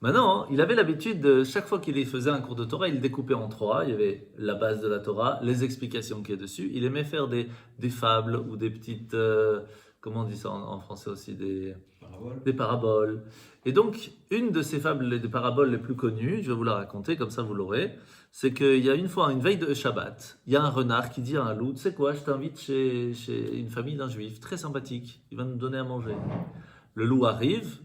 Maintenant, il avait l'habitude de, chaque fois qu'il faisait un cours de Torah, il le découpait en 3. Il y avait la base de la Torah, les explications qui est dessus. Il aimait faire des fables ou des petites, comment on dit ça en français aussi, des paraboles. Et donc, une de ces fables, des paraboles les plus connues, je vais vous la raconter, comme ça vous l'aurez, c'est qu'il y a une fois, une veille de Shabbat, il y a un renard qui dit à un loup, tu sais quoi, je t'invite chez une famille d'un juif, très sympathique, il va nous donner à manger. Le loup arrive,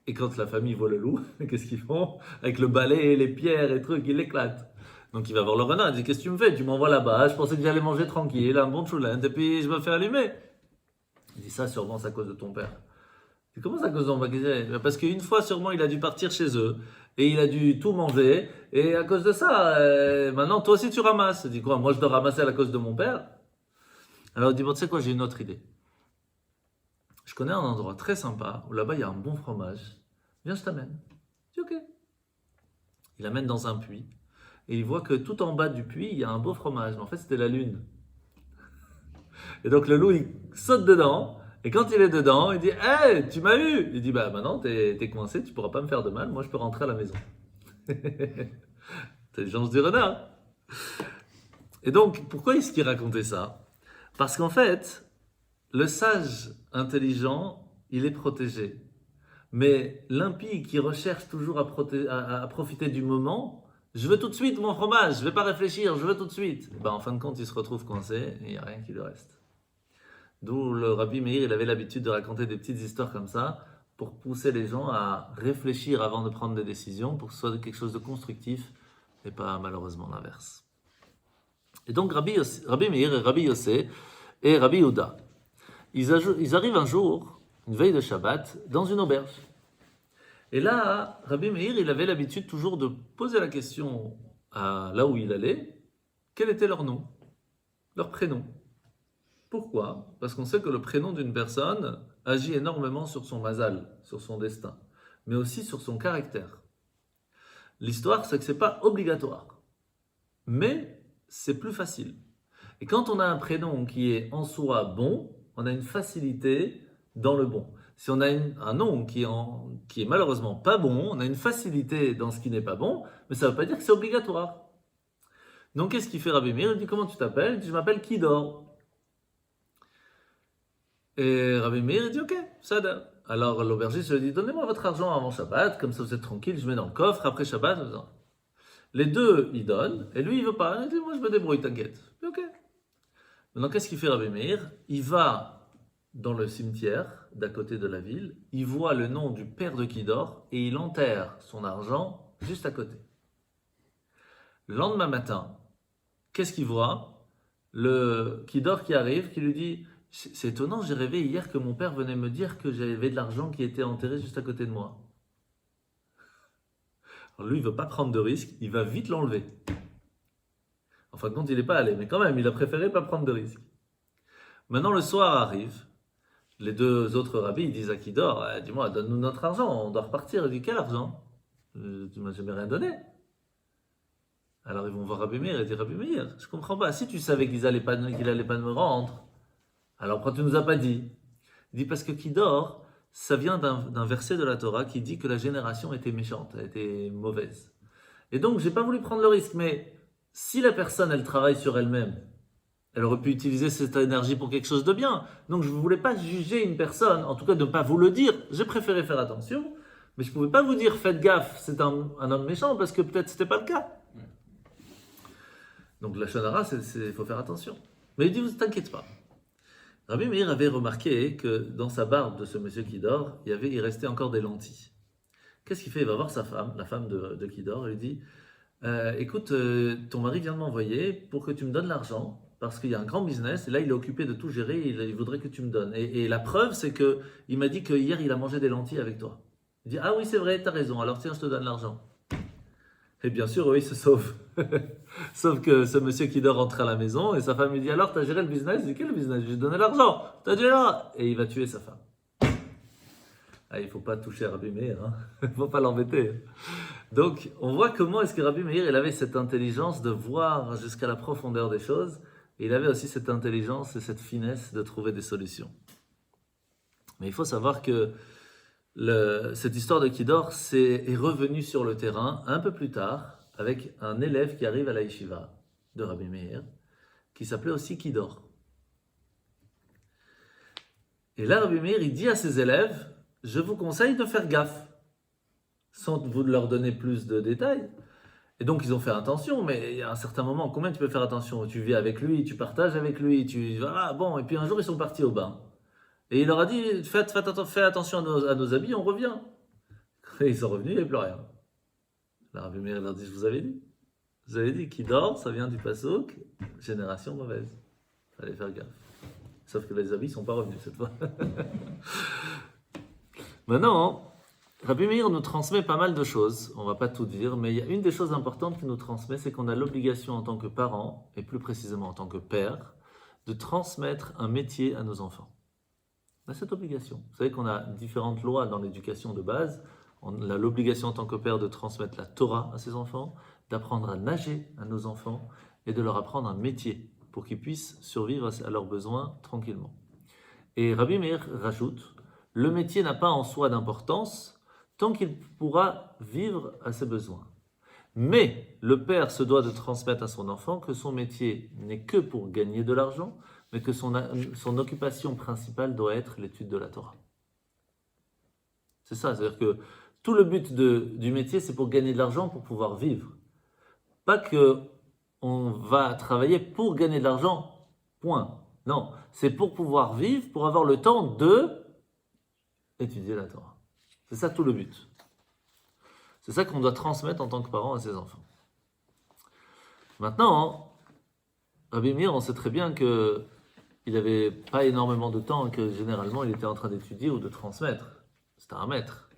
et quand la famille voit le loup, qu'est-ce qu'ils font? Avec le balai et les pierres et trucs, ils l'éclatent. Donc il va voir le renard, il dit, qu'est-ce que tu me fais? Tu m'envoies là-bas, je pensais que j'allais manger tranquille, un bon choulent, et puis je me fais allumer. Il dit, ça sûrement c'est à cause de ton père. Il dit, comment ça à cause de mon père? Parce qu'une fois sûrement il a dû partir chez eux, et il a dû tout manger, et à cause de ça, maintenant toi aussi tu ramasses. Il dit quoi? Moi je dois ramasser à cause de mon père? Alors il dit, bon tu sais quoi, j'ai une autre idée. Je connais un endroit très sympa où là-bas il y a un bon fromage. Viens, je t'amène. Je dis ok. Il l'amène dans un puits et il voit que tout en bas du puits il y a un beau fromage. Mais en fait c'était la lune. Et donc le loup il saute dedans et quand il est dedans il dit hey, tu m'as eu. Il dit bah maintenant t'es coincé, tu pourras pas me faire de mal. Moi je peux rentrer à la maison. Intelligence du renard. Et donc pourquoi est-ce qu'il racontait ça? Parce qu'en fait le sage intelligent, il est protégé. Mais l'impie qui recherche toujours à profiter du moment, je veux tout de suite mon fromage, je ne vais pas réfléchir, je veux tout de suite. Et ben, en fin de compte, il se retrouve coincé et il n'y a rien qui lui reste. D'où le Rabbi Meir, il avait l'habitude de raconter des petites histoires comme ça pour pousser les gens à réfléchir avant de prendre des décisions, pour que ce soit quelque chose de constructif et pas malheureusement l'inverse. Et donc Rabbi Meir et Rabbi Yossé et Rabbi Yehuda, ils arrivent un jour, une veille de Shabbat, dans une auberge. Et là, Rabbi Meir, il avait l'habitude toujours de poser la question à là où il allait, quel était leur nom, leur prénom. Pourquoi? Parce qu'on sait que le prénom d'une personne agit énormément sur son mazal, sur son destin, mais aussi sur son caractère. L'histoire, c'est que ce n'est pas obligatoire, mais c'est plus facile. Et quand on a un prénom qui est en soi bon, on a une facilité dans le bon. Si on a un nom qui est malheureusement pas bon, on a une facilité dans ce qui n'est pas bon, mais ça ne veut pas dire que c'est obligatoire. Donc qu'est-ce qu'il fait Rabbi Meir? Il dit comment tu t'appelles? Il dit je m'appelle Kidor. Et Rabbi Meir il dit ok, ça donne. Alors l'aubergiste lui dit donnez-moi votre argent avant Shabbat, comme ça vous êtes tranquille, je mets dans le coffre, après Shabbat. Les deux ils donnent, et lui il veut pas. Il dit moi je me débrouille, t'inquiète. Ok. Maintenant qu'est-ce qu'il fait Rabbi Meir? Il va dans le cimetière d'à côté de la ville, il voit le nom du père de Kidor et il enterre son argent juste à côté. Le lendemain matin, qu'est-ce qu'il voit? Le Kidor qui arrive, qui lui dit c'est étonnant, j'ai rêvé hier que mon père venait me dire que j'avais de l'argent qui était enterré juste à côté de moi. Alors lui, il ne veut pas prendre de risque, il va vite l'enlever. En fin de compte, il n'est pas allé, mais quand même, il a préféré pas prendre de risque. Maintenant, le soir arrive, les deux autres rabbis, ils disent à Kidor, dis-moi, donne-nous notre argent, on doit repartir. Il dit, quel argent? Tu m'as jamais rien donné. Alors ils vont voir Rabbi Meir et dire, Rabbi Meir, je comprends pas, si tu savais qu'il allait pas me rendre, alors pourquoi tu nous as pas dit? Il dit, parce que Kidor, ça vient d'un verset de la Torah qui dit que la génération était méchante, elle était mauvaise. Et donc, j'ai pas voulu prendre le risque, mais si la personne, elle travaille sur elle-même, elle aurait pu utiliser cette énergie pour quelque chose de bien. Donc, je ne voulais pas juger une personne, en tout cas de ne pas vous le dire. J'ai préféré faire attention, mais je ne pouvais pas vous dire, faites gaffe, c'est un homme méchant, parce que peut-être ce n'était pas le cas. Donc, la shonara, il faut faire attention. Mais il dit, vous ne t'inquiète pas. Rabbi Meir avait remarqué que dans sa barbe de ce monsieur qui dort, il restait encore des lentilles. Qu'est-ce qu'il fait? Il va voir sa femme, la femme de qui dort, et lui dit, écoute, ton mari vient de m'envoyer pour que tu me donnes l'argent, parce qu'il y a un grand business, et là il est occupé de tout gérer, il voudrait que tu me donnes. Et la preuve, c'est qu'il m'a dit que hier il a mangé des lentilles avec toi. Il dit, ah oui c'est vrai, t'as raison, alors tiens, je te donne l'argent. Et bien sûr, eux, ils se sauvent. Sauf que ce monsieur qui dort rentre à la maison, et sa femme lui dit, alors t'as géré le business? Il dit, quel business? Je lui ai donné l'argent, t'as dit là. Et il va tuer sa femme. Ah, il ne faut pas toucher à Rabbi Meir, hein. Il ne faut pas l'embêter. Donc, on voit comment est-ce que Rabbi Meir, il avait cette intelligence de voir jusqu'à la profondeur des choses, et il avait aussi cette intelligence et cette finesse de trouver des solutions. Mais il faut savoir que cette histoire de Kidor est revenue sur le terrain un peu plus tard, avec un élève qui arrive à la yeshiva de Rabbi Meir, qui s'appelait aussi Kidor. Et là, Rabbi Meir, il dit à ses élèves, je vous conseille de faire gaffe, sans vous leur donner plus de détails. Et donc, ils ont fait attention, mais il y a un certain moment, combien tu peux faire attention? Tu vis avec lui, tu partages avec lui, voilà, bon. Et puis un jour, ils sont partis au bain. Et il leur a dit, faites attention à nos habits, on revient. Et ils sont revenus, il n'y avait plus rien. La Rabbi Meir leur dit, je vous avais dit. Vous avez dit, qui dort, ça vient du Passouk, génération mauvaise. Il fallait faire gaffe. Sauf que les habits ne sont pas revenus cette fois. Maintenant, Rabbi Meir nous transmet pas mal de choses, on ne va pas tout dire, mais il y a une des choses importantes qu'il nous transmet, c'est qu'on a l'obligation en tant que parent, et plus précisément en tant que père, de transmettre un métier à nos enfants. On a cette obligation. Vous savez qu'on a différentes lois dans l'éducation de base. On a l'obligation en tant que père de transmettre la Torah à ses enfants, d'apprendre à nager à nos enfants, et de leur apprendre un métier pour qu'ils puissent survivre à leurs besoins tranquillement. Et Rabbi Meir rajoute, le métier n'a pas en soi d'importance tant qu'il pourra vivre à ses besoins. Mais le père se doit de transmettre à son enfant que son métier n'est que pour gagner de l'argent, mais que son occupation principale doit être l'étude de la Torah. C'est ça, c'est-à-dire que tout le but du métier, c'est pour gagner de l'argent, pour pouvoir vivre. Pas que on va travailler pour gagner de l'argent, point. Non, c'est pour pouvoir vivre, pour avoir le temps de étudier la Torah. C'est ça tout le but. C'est ça qu'on doit transmettre en tant que parent à ses enfants. Maintenant, Rabbi Meir, on sait très bien qu'il n'avait pas énormément de temps, que généralement il était en train d'étudier ou de transmettre. C'était un maître.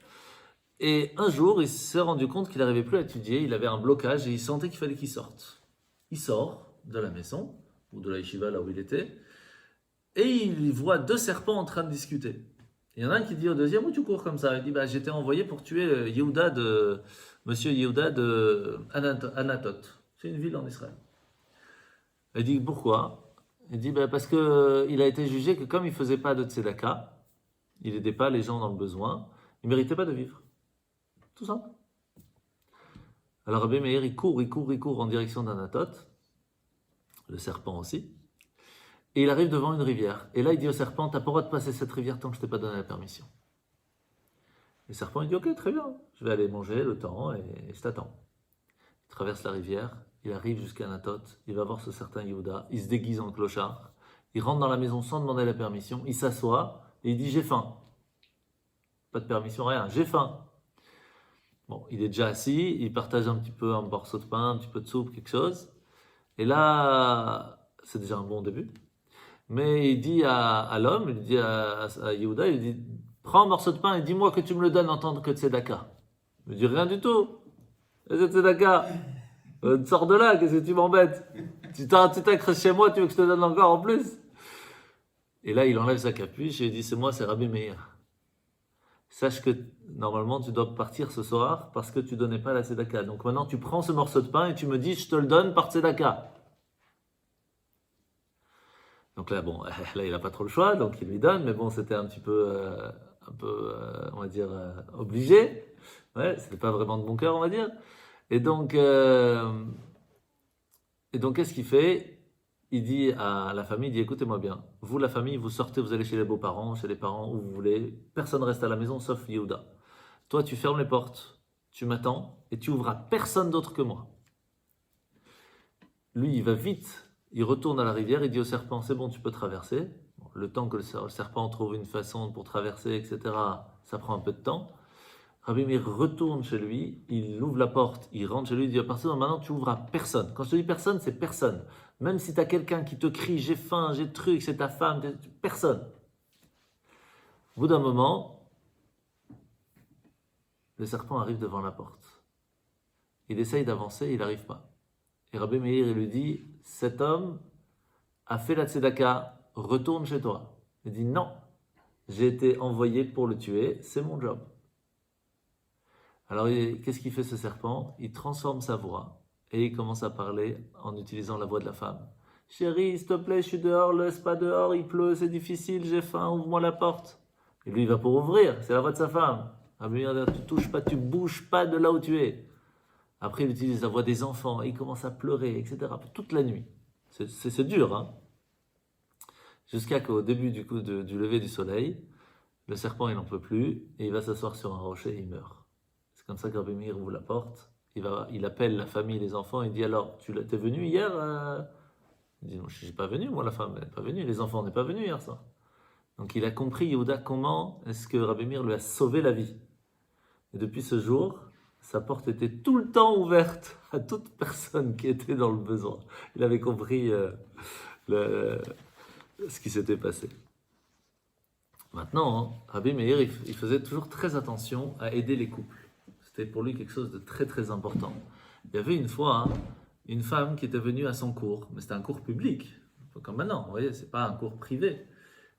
Et un jour, il s'est rendu compte qu'il n'arrivait plus à étudier, il avait un blocage et il sentait qu'il fallait qu'il sorte. Il sort de la maison, ou de la yeshiva là où il était, et il voit deux serpents en train de discuter. Il y en a un qui dit au deuxième, où tu cours comme ça? Il dit, bah, j'étais envoyé pour tuer Monsieur Yehuda de Anatot. C'est une ville en Israël. Il dit, pourquoi? Il dit, bah, parce que il a été jugé que comme il faisait pas de tzedaka, il n'aidait pas les gens dans le besoin, il méritait pas de vivre. Tout simple. Alors Rabbi Meir, il court en direction d'Anatot, le serpent aussi, et il arrive devant une rivière. Et là, il dit au serpent, t'as pas le droit de passer cette rivière tant que je t'ai pas donné la permission. Le serpent, il dit, ok, très bien, je vais aller manger le temps et je t'attends. Il traverse la rivière, il arrive jusqu'à Anatot, il va voir ce certain Yehuda, il se déguise en clochard, il rentre dans la maison sans demander la permission, il s'assoit et il dit, j'ai faim. Pas de permission, rien, j'ai faim. Bon, il est déjà assis, il partage un petit peu un morceau de pain, un petit peu de soupe, quelque chose. Et là, c'est déjà un bon début. Mais il dit à l'homme, il dit à Yehuda, il dit, prends un morceau de pain et dis-moi que tu me le donnes en tant que tzedaka. Il me dit, rien du tout. C'est tzedaka. Sors de là, qu'est-ce que tu m'embêtes? Tu t'accroches chez moi, tu veux que je te donne encore en plus? Et là, il enlève sa capuche et il dit, c'est moi, c'est Rabbi Meir. Sache que normalement tu dois partir ce soir parce que tu ne donnais pas la tzedaka. Donc maintenant tu prends ce morceau de pain et tu me dis je te le donne par tzedaka. Donc là bon, là il n'a pas trop le choix, donc il lui donne, mais bon c'était un petit peu, on va dire obligé. Ouais, c'était pas vraiment de bon cœur on va dire. Et donc qu'est-ce qu'il fait? Il dit à la famille, il dit écoutez-moi bien, vous la famille, vous sortez, vous allez chez les beaux-parents, chez les parents, où vous voulez, personne reste à la maison sauf Yehuda. Toi tu fermes les portes, tu m'attends et tu ouvres à personne d'autre que moi. Lui il va vite, il retourne à la rivière, il dit au serpent c'est bon tu peux traverser. Bon, le temps que le serpent trouve une façon pour traverser, etc., ça prend un peu de temps. Rabbi Meir retourne chez lui, il ouvre la porte, il rentre chez lui, il dit à partir de maintenant tu ouvres à personne. Quand je te dis personne, c'est personne. Même si tu as quelqu'un qui te crie j'ai faim, j'ai truc, c'est ta femme, personne. Au bout d'un moment, le serpent arrive devant la porte. Il essaye d'avancer, il n'arrive pas. Et Rabbi Meir il lui dit cet homme a fait la tzedaka, retourne chez toi. Il dit non, j'ai été envoyé pour le tuer, c'est mon job. Alors, qu'est-ce qu'il fait ce serpent? Il transforme sa voix et il commence à parler en utilisant la voix de la femme. Chérie, s'il te plaît, je suis dehors, laisse pas dehors, il pleut, c'est difficile, j'ai faim, ouvre-moi la porte. Et lui, il va pour ouvrir, c'est la voix de sa femme. Tu touches pas, tu bouges pas de là où tu es. Après, il utilise la voix des enfants, et il commence à pleurer, etc. Toute la nuit. C'est dur, hein? Jusqu'à qu'au début du lever du soleil, le serpent, il n'en peut plus, et il va s'asseoir sur un rocher et il meurt. C'est comme ça que Rabbi Meir ouvre la porte. Il appelle la famille, les enfants. Il dit alors, t'es venu hier? Il dit non, je suis pas venu. Moi, la femme n'est pas venue. Les enfants n'est pas venu hier soir. Donc il a compris Yehuda comment est-ce que Rabbi Meir lui a sauvé la vie. Et depuis ce jour, sa porte était tout le temps ouverte à toute personne qui était dans le besoin. Il avait compris ce qui s'était passé. Maintenant, Rabbi Meir, il faisait toujours très attention à aider les couples. C'était pour lui quelque chose de très très important. Il y avait une fois une femme qui était venue à son cours, mais c'était un cours public, comme maintenant, vous voyez, c'est pas un cours privé.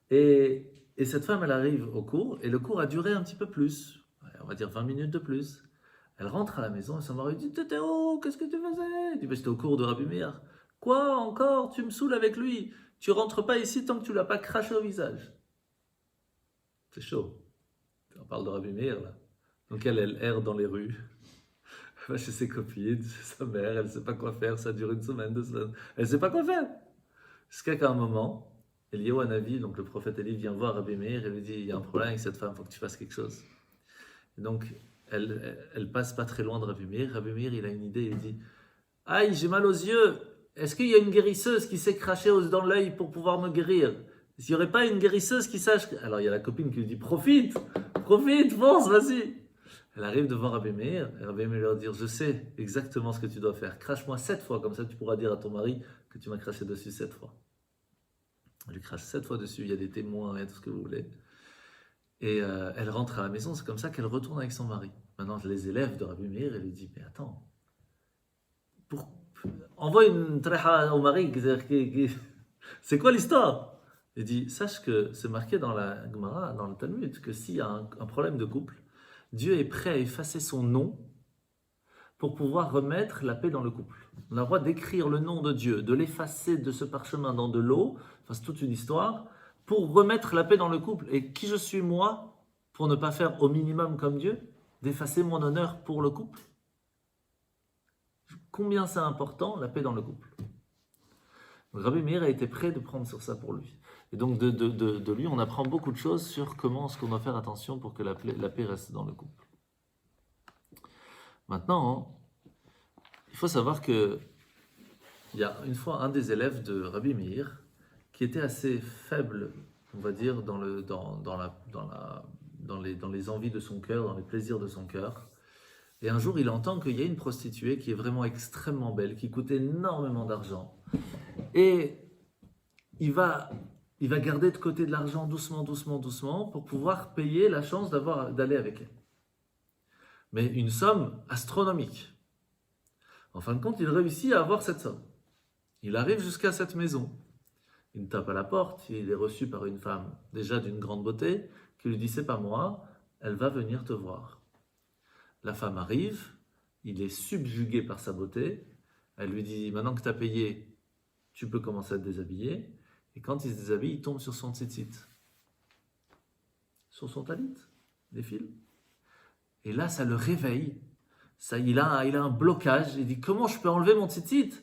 Et cette femme, elle arrive au cours, et le cours a duré un petit peu plus, on va dire 20 minutes de plus. Elle rentre à la maison et son mari dit Tétéo, qu'est-ce que tu faisais? Il dit j'étais au cours de Rabbi Meir. Quoi encore? Tu me saoules avec lui. Tu rentres pas ici tant que tu l'as pas craché au visage. C'est chaud. On parle de Rabbi Meir là. Donc elle erre dans les rues, elle va chez ses copines, chez sa mère, elle ne sait pas quoi faire, ça dure une semaine, 2 semaines, elle ne sait pas quoi faire. Jusqu'à qu'à un moment, Eliyahu Hanavi, donc le prophète Élie, vient voir Rabbi Meir et lui dit, il y a un problème avec cette femme, il faut que tu fasses quelque chose. Et donc elle passe pas très loin de Rabbi Meir, il a une idée, il dit, aïe, j'ai mal aux yeux, est-ce qu'il y a une guérisseuse qui s'est crachée dans l'œil pour pouvoir me guérir? S'il n'y aurait pas une guérisseuse qui sache... Alors il y a la copine qui lui dit, profite, fonce, vas-y. Elle arrive devant Rabbi Meir, et Rabbi Meir lui dit, je sais exactement ce que tu dois faire. Crache-moi 7 fois, comme ça tu pourras dire à ton mari que tu m'as craché dessus 7 fois. Elle lui crache 7 fois dessus, il y a des témoins et tout ce que vous voulez. Et elle rentre à la maison, c'est comme ça qu'elle retourne avec son mari. Maintenant, les élèves de Rabbi Meir, elle lui dit, mais attends, envoie une treha au mari, c'est quoi l'histoire? Il dit, sache que c'est marqué dans la Gemara, dans le Talmud, que s'il y a un problème de couple, Dieu est prêt à effacer son nom pour pouvoir remettre la paix dans le couple. On a le droit d'écrire le nom de Dieu, de l'effacer de ce parchemin dans de l'eau, enfin c'est toute une histoire, pour remettre la paix dans le couple. Et qui je suis moi pour ne pas faire au minimum comme Dieu, d'effacer mon honneur pour le couple? Combien c'est important, la paix dans le couple? Donc Rabbi Meir a été prêt de prendre sur ça pour lui. Et donc de lui, on apprend beaucoup de choses sur comment est-ce qu'on doit faire attention pour que la paix reste dans le couple. Maintenant, il faut savoir que il y a une fois un des élèves de Rabbi Meir qui était assez faible, on va dire, dans les envies de son cœur, dans les plaisirs de son cœur. Et un jour, il entend qu'il y a une prostituée qui est vraiment extrêmement belle, qui coûte énormément d'argent. Et il va garder de côté de l'argent doucement, doucement, doucement pour pouvoir payer la chance d'aller avec elle. Mais une somme astronomique. En fin de compte, il réussit à avoir cette somme. Il arrive jusqu'à cette maison. Il tape à la porte, il est reçu par une femme déjà d'une grande beauté qui lui dit « c'est pas moi, elle va venir te voir ». La femme arrive, il est subjugué par sa beauté. Elle lui dit « maintenant que tu as payé, tu peux commencer à te déshabiller ». Et quand il se déshabille, il tombe sur son tzitzit, sur son talit, défile. Et là, ça le réveille. Il a un blocage. Il dit, comment je peux enlever mon tzitzit?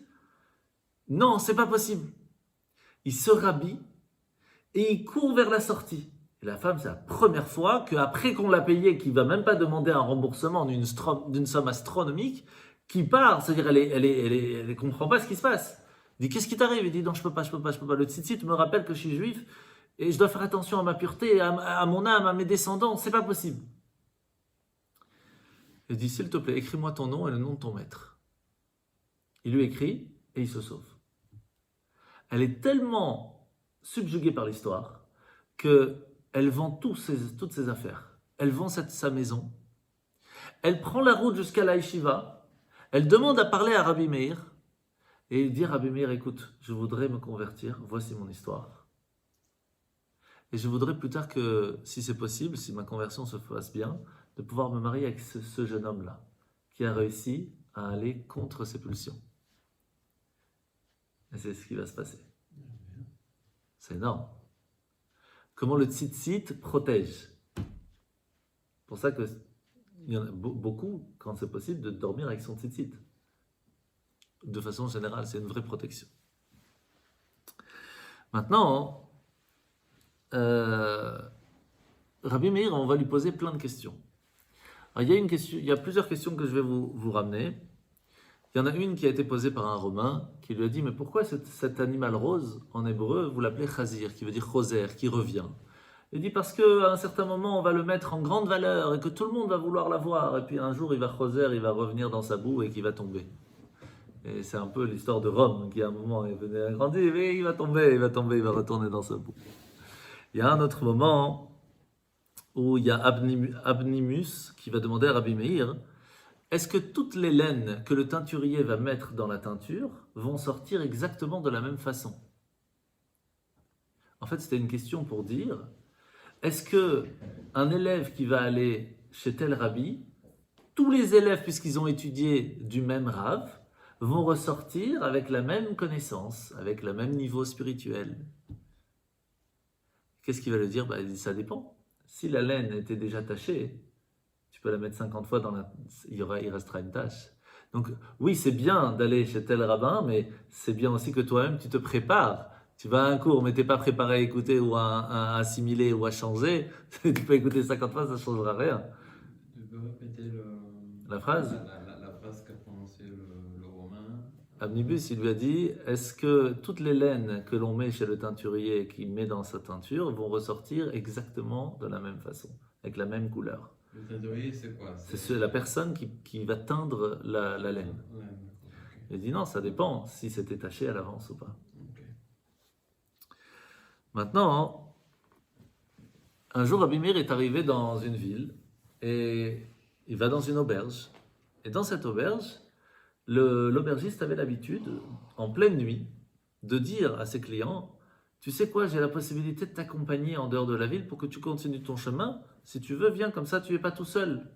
Non, c'est pas possible. Il se rhabille et il court vers la sortie. Et la femme, c'est la première fois qu'après qu'on l'a payé, qu'il ne va même pas demander un remboursement d'une somme astronomique, qui part. C'est-à-dire, elle ne comprend pas ce qui se passe. Il dit, qu'est-ce qui t'arrive? Il dit, non, je peux pas. Le tzitzit me rappelle que je suis juif et je dois faire attention à ma pureté, à mon âme, à mes descendants. C'est pas possible. Il dit, s'il te plaît, écris-moi ton nom et le nom de ton maître. Il lui écrit et il se sauve. Elle est tellement subjuguée par l'histoire qu'elle vend toutes ses affaires. Elle vend sa maison. Elle prend la route jusqu'à la yeshiva. Elle demande à parler à Rabbi Meir. Et il dit à Rabbi Meir, écoute, je voudrais me convertir. Voici mon histoire. Et je voudrais plus tard que, si c'est possible, si ma conversion se fasse bien, de pouvoir me marier avec ce jeune homme-là, qui a réussi à aller contre ses pulsions. Et c'est ce qui va se passer. C'est énorme. Comment le tzitzit protège. C'est pour ça qu'il y en a beaucoup, quand c'est possible, de dormir avec son tzitzit. De façon générale, c'est une vraie protection. Maintenant, Rabbi Meir, on va lui poser plein de questions. Alors, il y a plusieurs questions que je vais vous ramener. Il y en a une qui a été posée par un Romain qui lui a dit, mais pourquoi cet animal rose, en hébreu, vous l'appelez chazir, qui veut dire choser, qui revient? Il dit, parce qu'à un certain moment, on va le mettre en grande valeur et que tout le monde va vouloir l'avoir. Et puis un jour, il va choser, il va revenir dans sa boue et qu'il va tomber. Et c'est un peu l'histoire de Rome, qui à un moment est venu agrandir, mais il va tomber, il va retourner dans sa boue. Il y a un autre moment où il y a Abnimus qui va demander à Rabbi Meir, est-ce que toutes les laines que le teinturier va mettre dans la teinture vont sortir exactement de la même façon? En fait, c'était une question pour dire, est-ce que un élève qui va aller chez tel rabbi, tous les élèves, puisqu'ils ont étudié du même rav, vont ressortir avec la même connaissance, avec le même niveau spirituel? Qu'est-ce qu'il va lui dire? Il dit, ça dépend. Si la laine était déjà tachée, tu peux la mettre 50 fois il restera une tache. Donc oui, c'est bien d'aller chez tel rabbin, mais c'est bien aussi que toi-même tu te prépares. Tu vas à un cours, mais tu n'es pas préparé à écouter ou à assimiler ou à changer. Tu peux écouter 50 fois, ça ne changera rien. Tu peux répéter la phrase? La phrase qu'a prononcée le Romain. Abnibus, il lui a dit, est-ce que toutes les laines que l'on met chez le teinturier et qu'il met dans sa teinture vont ressortir exactement de la même façon, avec la même couleur? Le teinturier, c'est quoi? C'est la personne qui va teindre la laine. Ouais, okay. Il dit non, ça dépend si c'était taché à l'avance ou pas. Okay. Maintenant, un jour, Rabbi Meir est arrivé dans une ville et il va dans une auberge. Et dans cette auberge, l'aubergiste avait l'habitude, en pleine nuit, de dire à ses clients, tu sais quoi, j'ai la possibilité de t'accompagner en dehors de la ville pour que tu continues ton chemin. Si tu veux, viens, comme ça tu n'es pas tout seul.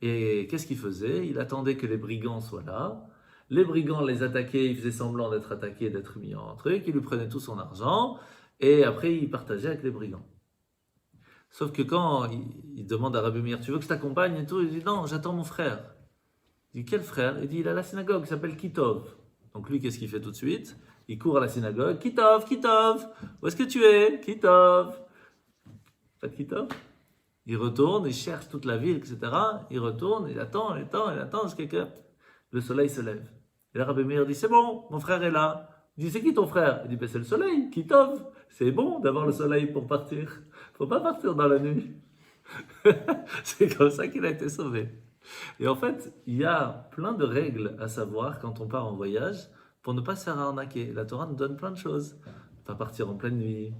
Et qu'est-ce qu'il faisait? Il attendait que les brigands soient là. Les brigands les attaquaient, ils faisaient semblant d'être attaqués, d'être mis en truc, ils lui prenaient tout son argent, et après il partageait avec les brigands. Sauf que quand il demande à Rabbi Meir, tu veux que je t'accompagne et tout, il dit non, j'attends mon frère. Il dit quel frère? Il dit il a la synagogue, il s'appelle Kitov. Donc lui, qu'est-ce qu'il fait tout de suite? Il court à la synagogue, Kitov, Kitov, où est-ce que tu es? Kitov. Pas de Kitov? Il retourne, il cherche toute la ville, etc. Il retourne, il attend, jusqu'à que le soleil se lève. Et là, Rabbi Meir dit, c'est bon, mon frère est là. Il dit, c'est qui ton frère? Il dit, ben, c'est le soleil, Kitov. C'est bon d'avoir le soleil pour partir. Faut pas partir dans la nuit. C'est comme ça qu'il a été sauvé. Et en fait, il y a plein de règles à savoir quand on part en voyage pour ne pas se faire arnaquer. La Torah nous donne plein de choses. Pas partir en pleine nuit.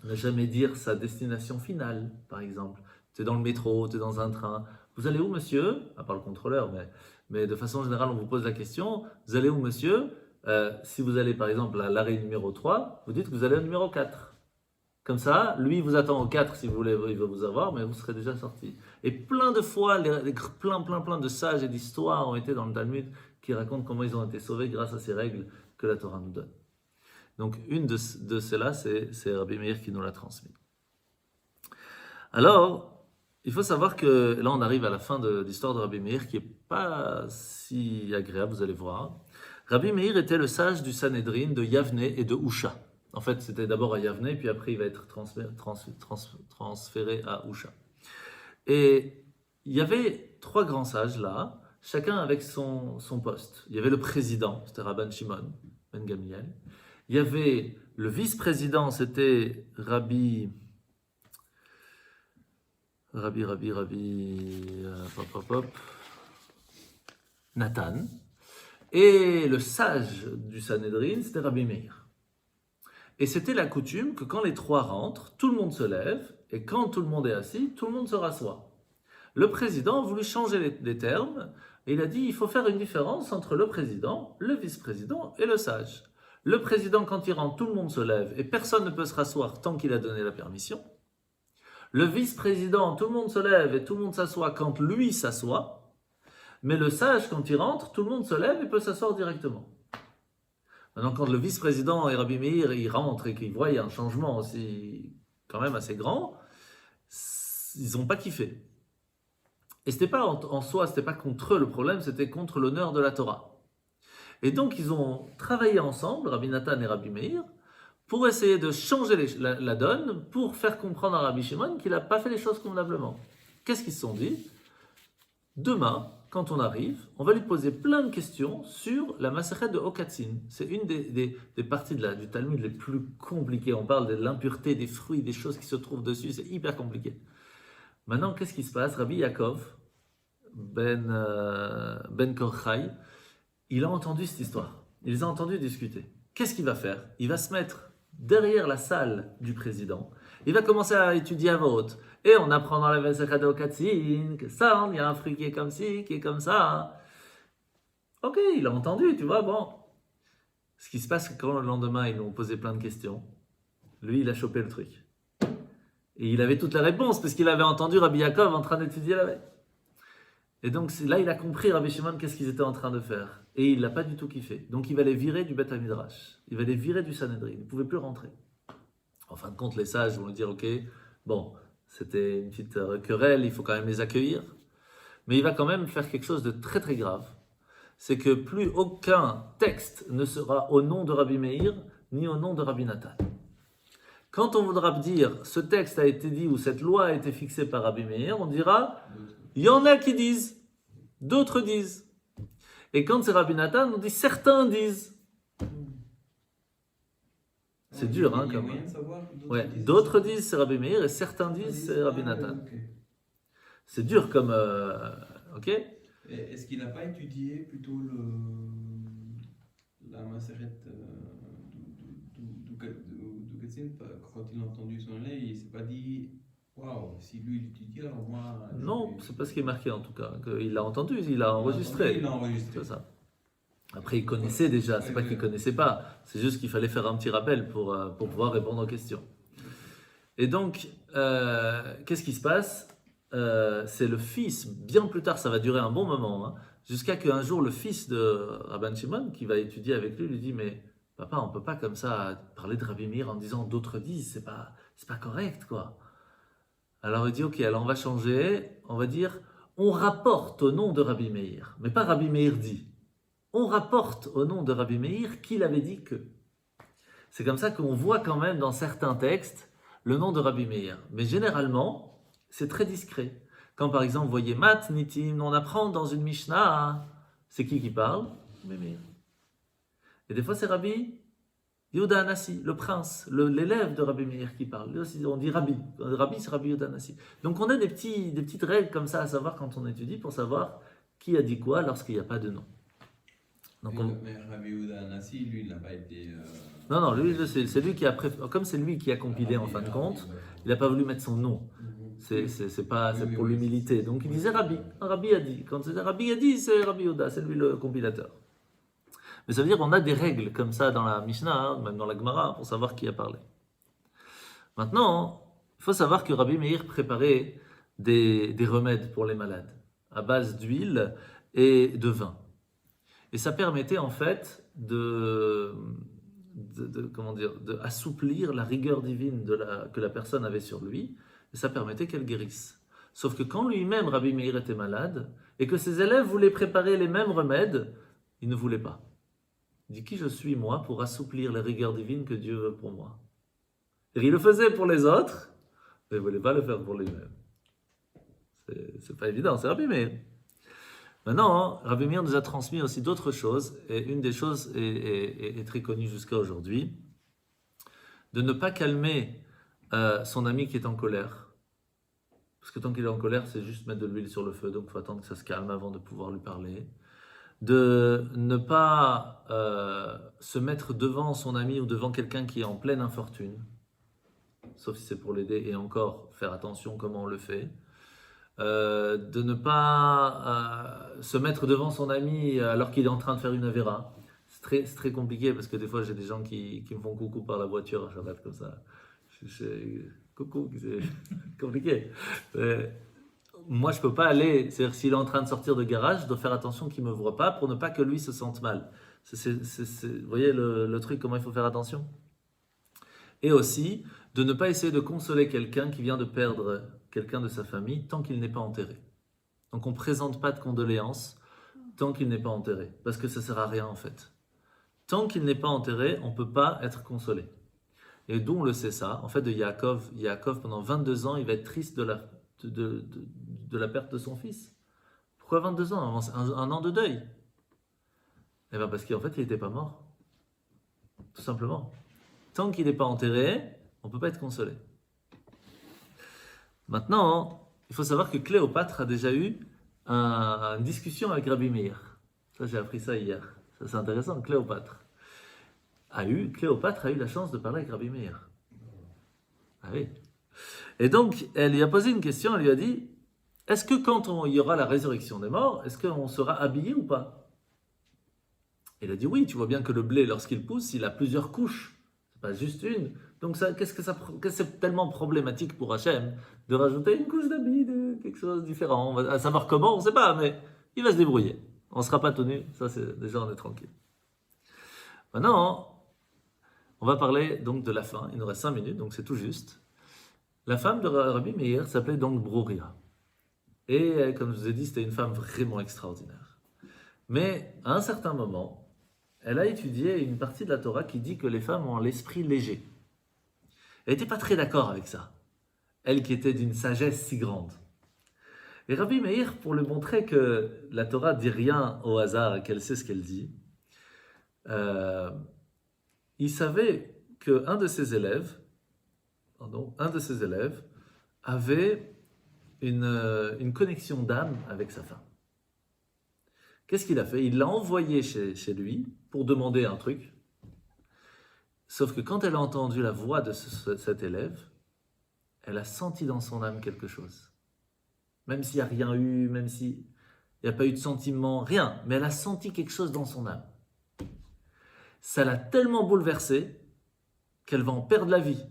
Ne jamais dire sa destination finale, par exemple. Tu es dans le métro, tu es dans un train. Vous allez où, monsieur? À part le contrôleur, mais de façon générale, on vous pose la question. Vous allez où, monsieur? Si vous allez, par exemple, à l'arrêt numéro 3, vous dites que vous allez au numéro 4. Comme ça, lui, il vous attend au 4 si vous voulez, il va vous avoir, mais vous serez déjà sorti. Et plein de fois, plein de sages et d'histoires ont été dans le Talmud qui racontent comment ils ont été sauvés grâce à ces règles que la Torah nous donne. Donc, une de celles-là, c'est Rabbi Meir qui nous l'a transmis. Alors, il faut savoir que là, on arrive à la fin de l'histoire de Rabbi Meir qui n'est pas si agréable, vous allez voir. Rabbi Meir était le sage du Sanhédrin de Yavne et de Husha. En fait, c'était d'abord à Yavne, puis après, il va être transféré à Husha. Et il y avait 3 grands sages là, chacun avec son poste. Il y avait le président, c'était Rabban Shimon ben Gamliel. Il y avait le vice-président, c'était Rabbi Nathan. Et le sage du Sanhédrin, c'était Rabbi Meir. Et c'était la coutume que quand les 3 rentrent, tout le monde se lève, et quand tout le monde est assis, tout le monde se rassoit. Le président a voulu changer les termes, et il a dit il faut faire une différence entre le président, le vice-président et le sage. Le président, quand il rentre, tout le monde se lève, et personne ne peut se rasseoir tant qu'il a donné la permission. Le vice-président, tout le monde se lève, et tout le monde s'assoit quand lui s'assoit. Mais le sage, quand il rentre, tout le monde se lève et peut s'asseoir directement. Maintenant, quand le vice-président et Rabbi Meir, ils rentrent et qu'ils voient un changement aussi, quand même assez grand, ils n'ont pas kiffé. Et c'était pas en soi, c'était pas contre eux le problème, c'était contre l'honneur de la Torah. Et donc, ils ont travaillé ensemble, Rabbi Nathan et Rabbi Meir, pour essayer de changer la donne, pour faire comprendre à Rabbi Shimon qu'il n'a pas fait les choses convenablement. Qu'est-ce qu'ils se sont dit? Demain, quand on arrive, on va lui poser plein de questions sur la Masechet de Okatsin. C'est une des parties du Talmud les plus compliquées. On parle de l'impureté des fruits, des choses qui se trouvent dessus, c'est hyper compliqué. Maintenant, qu'est-ce qui se passe? Rabbi Yaakov ben Korchai, il a entendu cette histoire. Il les a entendus discuter. Qu'est-ce qu'il va faire? Il va se mettre derrière la salle du président. Il va commencer à étudier à voix haute. Et on apprend dans la Masechet de Okatsin que ça, il y a un fruit qui est comme ci, qui est comme ça. Ok, il a entendu, tu vois, bon. Ce qui se passe, c'est que quand le lendemain, ils lui ont posé plein de questions, lui, il a chopé le truc. Et il avait toute la réponse, parce qu'il avait entendu Rabbi Yaakov en train d'étudier la veille. Et donc là, il a compris, Rabbi Shimon, qu'est-ce qu'ils étaient en train de faire. Et il ne l'a pas du tout kiffé. Donc il va les virer du Beth Midrash. Il va les virer du Sanhédrin. Ils ne pouvaient plus rentrer. En fin de compte, les sages vont lui dire, ok, bon, c'était une petite querelle, il faut quand même les accueillir. Mais il va quand même faire quelque chose de très très grave. C'est que plus aucun texte ne sera au nom de Rabbi Meir, ni au nom de Rabbi Nathan. Quand on voudra dire, ce texte a été dit, ou cette loi a été fixée par Rabbi Meir, on dira, il y en a qui disent, d'autres disent. Et quand c'est Rabbi Nathan, on dit, certains disent. C'est dur, hein, comme. Ouais, d'autres disent c'est Rabbi Meir et certains disent c'est Rabbi Nathan. Okay. C'est dur comme. Ok? Est-ce qu'il n'a pas étudié plutôt la Maseret du Ketsin? Quand il a entendu son lait, il ne s'est pas dit waouh, si lui il étudie, alors moi. Non, c'est pas ce qui est marqué en tout cas. Il l'a entendu, il l'a enregistré. Il l'a enregistré. C'est ça. Après, Après, il connaissait déjà, c'est Oui, pas oui. qu'il connaissait pas, c'est juste qu'il fallait faire un petit rappel pour pouvoir répondre aux questions. Et donc, qu'est-ce qui se passe? C'est le fils, bien plus tard, ça va durer un bon moment, hein, jusqu'à qu'un jour, le fils de Rabban Shimon, qui va étudier avec lui dit, mais papa, on peut pas comme ça parler de Rabbi Meir en disant d'autres disent, c'est pas correct, quoi. Alors il dit, ok, alors on va changer, on va dire, on rapporte au nom de Rabbi Meir, mais pas Rabbi Meir dit. On rapporte au nom de Rabbi Meir qu'il avait dit que. C'est comme ça qu'on voit quand même dans certains textes le nom de Rabbi Meir. Mais généralement, c'est très discret. Quand par exemple, vous voyez Mat Nitim, on apprend dans une Mishnah, c'est qui parle? Rabbi Meir. Et des fois, c'est Rabbi Yehuda Anassi, le prince, l'élève de Rabbi Meir qui parle. Là aussi, on dit Rabbi. Rabbi, c'est Rabbi Yehuda Anassi. Donc on a des petites règles comme ça à savoir quand on étudie pour savoir qui a dit quoi lorsqu'il n'y a pas de nom. Donc Mais Rabbi Yehuda Anassi, lui, il n'a pas été. Non, lui, c'est lui qui a comme c'est lui qui a compilé en fin de compte, il n'a pas voulu mettre son nom. C'est pour l'humilité. Donc il disait Rabbi. Un Rabbi a dit. Quand c'est un Rabbi a dit, c'est Rabbi Yehuda, c'est lui le compilateur. Mais ça veut dire qu'on a des règles comme ça dans la Mishnah, hein, même dans la Gemara, pour savoir qui a parlé. Maintenant, il faut savoir que Rabbi Meir préparait des remèdes pour les malades à base d'huile et de vin. Et ça permettait en fait assouplir la rigueur divine que la personne avait sur lui, et ça permettait qu'elle guérisse. Sauf que quand lui-même, Rabbi Meir, était malade, et que ses élèves voulaient préparer les mêmes remèdes, il ne voulait pas. Il dit, qui je suis, moi, pour assouplir la rigueur divine que Dieu veut pour moi? Et il le faisait pour les autres, mais il ne voulait pas le faire pour lui-même. C'est pas évident, c'est Rabbi Meir. Maintenant, Rabbi Meir nous a transmis aussi d'autres choses, et une des choses est très connue jusqu'à aujourd'hui, de ne pas calmer son ami qui est en colère. Parce que tant qu'il est en colère, c'est juste mettre de l'huile sur le feu, donc il faut attendre que ça se calme avant de pouvoir lui parler. De ne pas se mettre devant son ami ou devant quelqu'un qui est en pleine infortune, sauf si c'est pour l'aider, et encore faire attention comment on le fait. De ne pas se mettre devant son ami alors qu'il est en train de faire une avéra. C'est très compliqué parce que des fois j'ai des gens qui me font coucou par la voiture, j'arrête comme ça. Coucou, c'est compliqué. Moi je peux pas aller, c'est-à-dire s'il est en train de sortir de garage, je dois faire attention qu'il me voit pas pour ne pas que lui se sente mal. Vous voyez le truc, comment il faut faire attention? Et aussi de ne pas essayer de consoler quelqu'un qui vient de perdre quelqu'un de sa famille tant qu'il n'est pas enterré. Donc on ne présente pas de condoléances tant qu'il n'est pas enterré, parce que ça ne sert à rien en fait. Tant qu'il n'est pas enterré, on ne peut pas être consolé. Et d'où on le sait ça? En fait, de Yaakov, pendant 22 ans, il va être triste de la perte de son fils. Pourquoi 22 ans? Un an de deuil. Eh bien parce qu'en fait, il n'était pas mort. Tout simplement. Tant qu'il n'est pas enterré, on ne peut pas être consolé. Maintenant, il faut savoir que Cléopâtre a déjà eu une discussion avec Rabbi Meir. Ça, j'ai appris ça hier. Ça, c'est intéressant. Cléopâtre a eu la chance de parler avec Rabbi Meir. Ah oui. Et donc, elle lui a posé une question. Elle lui a dit, est-ce que quand il y aura la résurrection des morts, est-ce qu'on sera habillé ou pas? Il a dit oui. Tu vois bien que le blé, lorsqu'il pousse, il a plusieurs couches. C'est pas juste une. Donc, qu'est-ce que c'est tellement problématique pour Hachem de rajouter une couche d'habit, de quelque chose de différent. À savoir comment, on ne sait pas, mais il va se débrouiller. On ne sera pas tenu, ça c'est déjà on est tranquille. Maintenant, on va parler donc de la fin. Il nous reste 5 minutes, donc c'est tout juste. La femme de Rabbi Meir s'appelait donc Broria. Et comme je vous ai dit, c'était une femme vraiment extraordinaire. Mais à un certain moment, elle a étudié une partie de la Torah qui dit que les femmes ont l'esprit léger. Elle n'était pas très d'accord avec ça. Elle qui était d'une sagesse si grande. Et Rabbi Meir, pour lui montrer que la Torah dit rien au hasard et qu'elle sait ce qu'elle dit, il savait qu'un de ses élèves avait une connexion d'âme avec sa femme. Qu'est-ce qu'il a fait? Il l'a envoyé chez lui pour demander un truc. Sauf que quand elle a entendu la voix de cet élève, elle a senti dans son âme quelque chose. Même s'il n'y a rien eu, même s'il n'y a pas eu de sentiment, rien. Mais elle a senti quelque chose dans son âme. ça l'a tellement bouleversée qu'elle va en perdre la vie.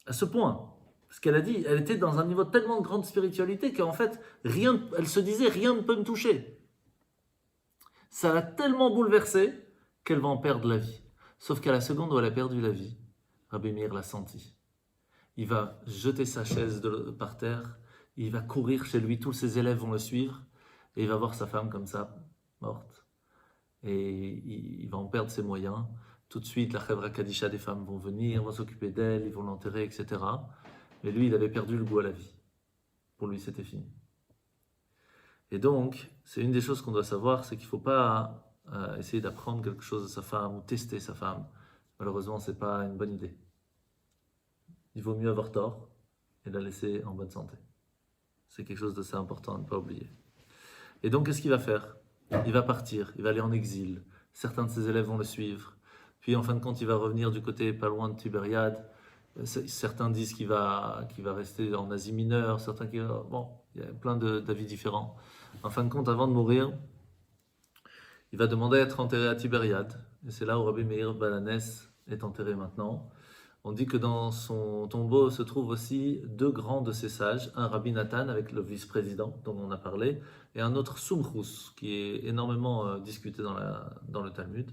À ce point. Parce qu'elle a dit, elle était dans un niveau tellement de grande spiritualité qu'en fait, elle se disait, rien ne peut me toucher. Ça l'a tellement bouleversée qu'elle va en perdre la vie. Sauf qu'à la seconde où elle a perdu la vie, Rabbi Meir l'a senti. Il va jeter sa chaise par terre, il va courir chez lui, tous ses élèves vont le suivre, et il va voir sa femme comme ça, morte. Et il va en perdre ses moyens. Tout de suite, la Chevra Kadisha des femmes vont venir, vont s'occuper d'elle, ils vont l'enterrer, etc. Mais lui, il avait perdu le goût à la vie. Pour lui, c'était fini. Et donc, c'est une des choses qu'on doit savoir, c'est qu'il ne faut pas essayer d'apprendre quelque chose de sa femme ou tester sa femme. Malheureusement, ce n'est pas une bonne idée. Il vaut mieux avoir tort et la laisser en bonne santé. C'est quelque chose d'assez important à ne pas oublier. Et donc, qu'est-ce qu'il va faire? Il va partir, il va aller en exil. Certains de ses élèves vont le suivre. Puis, en fin de compte, il va revenir du côté pas loin de Tibériade. Certains disent qu'il va rester en Asie mineure. Certains qui... Bon, il y a plein d'avis différents. En fin de compte, avant de mourir, il va demander à être enterré à Tibériade. Et c'est là où Rabbi Meir Baal HaNes est enterré maintenant. On dit que dans son tombeau se trouvent aussi deux grands de ses sages, un Rabbi Nathan avec le vice-président dont on a parlé, et un autre Sumchus qui est énormément discuté dans le Talmud.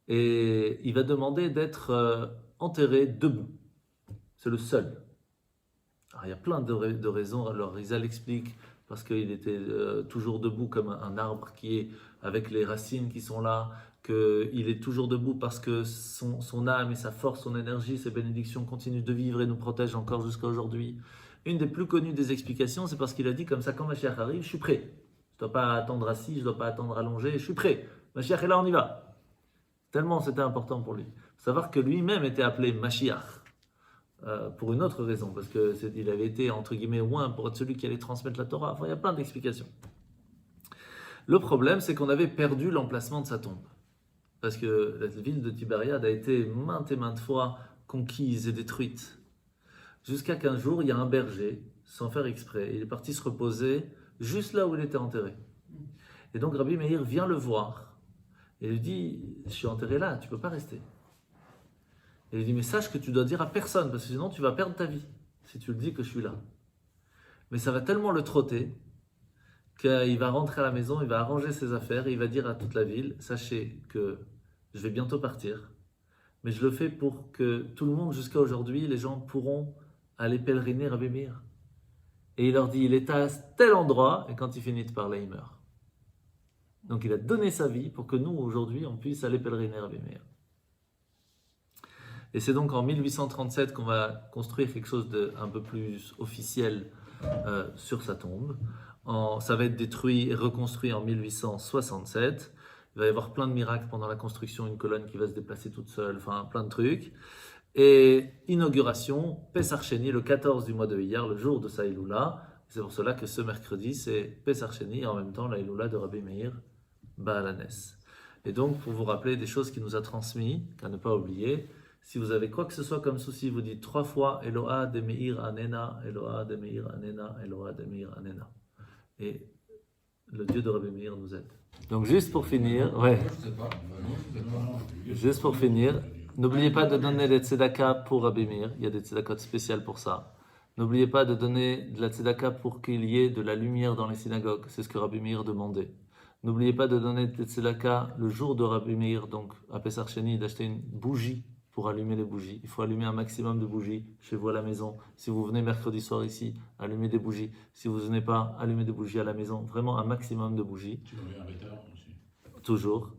Et il va demander d'être enterré debout. C'est le seul. Alors, il y a plein de raisons. Alors Rizal explique parce qu'il était toujours debout comme un arbre qui est avec les racines qui sont là, qu'il est toujours debout parce que son âme et sa force, son énergie, ses bénédictions continuent de vivre et nous protègent encore jusqu'à aujourd'hui. Une des plus connues des explications, c'est parce qu'il a dit comme ça, quand Mashiach arrive, je suis prêt. Je ne dois pas attendre assis, je ne dois pas attendre allongé, je suis prêt. Mashiach est là, on y va. Tellement c'était important pour lui. Il faut savoir que lui-même était appelé Mashiach. Pour une autre raison, parce qu'il avait été, entre guillemets, oint pour être celui qui allait transmettre la Torah. Enfin, il y a plein d'explications. Le problème, c'est qu'on avait perdu l'emplacement de sa tombe. Parce que la ville de Tibériade a été maintes et maintes fois conquise et détruite. Jusqu'à qu'un jour, il y a un berger, sans faire exprès, il est parti se reposer juste là où il était enterré. Et donc Rabbi Meir vient le voir et lui dit, je suis enterré là, tu ne peux pas rester. Et il dit, mais sache que tu dois dire à personne, parce que sinon tu vas perdre ta vie, si tu le dis que je suis là. Mais ça va tellement le trotter, qu'il va rentrer à la maison, il va arranger ses affaires, et il va dire à toute la ville, sachez que je vais bientôt partir, mais je le fais pour que tout le monde, jusqu'à aujourd'hui, les gens pourront aller pèleriner Rabbi Meir. Et il leur dit, il est à tel endroit, et quand il finit de parler, il meurt. Donc il a donné sa vie pour que nous, aujourd'hui, on puisse aller pèleriner Rabbi Meir. Et c'est donc en 1837 qu'on va construire quelque chose d'un peu plus officiel sur sa tombe. Ça va être détruit et reconstruit en 1867. Il va y avoir plein de miracles pendant la construction, une colonne qui va se déplacer toute seule, enfin plein de trucs. Et inauguration, Pessar Sheni, le 14 du mois de Iyar, le jour de sa Iloula. C'est pour cela que ce mercredi, c'est Pessar Sheni et en même temps la Iloula de Rabbi Meir Baal HaNes. Et donc, pour vous rappeler des choses qu'il nous a transmises, qu'à ne pas oublier, si vous avez quoi que ce soit comme souci, vous dites 3 fois Eloah de Meir Anena, Eloah de Meir Anena, Eloah de Meir Anena. Et le Dieu de Rabbi Meir nous aide. Donc juste pour finir, juste pour finir, n'oubliez pas de donner des tzedaka pour Rabbi Meir. Il y a des tzedakot spéciales pour ça. N'oubliez pas de donner de la tzedaka pour qu'il y ait de la lumière dans les synagogues. C'est ce que Rabbi Meir demandait. N'oubliez pas de donner des tzedaka le jour de Rabbi Meir, donc à Pessar Sheni, d'acheter une bougie pour allumer les bougies. Il faut allumer un maximum de bougies chez vous à la maison. Si vous venez mercredi soir ici, allumez des bougies. Si vous ne venez pas, allumez des bougies à la maison. Vraiment un maximum de bougies. Tu reviens en retard aussi. Toujours.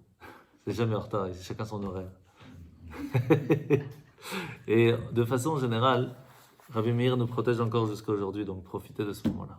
C'est jamais en retard, chacun son horaire. Et de façon générale, Rabbi Meir nous protège encore jusqu'à aujourd'hui, donc profitez de ce moment-là.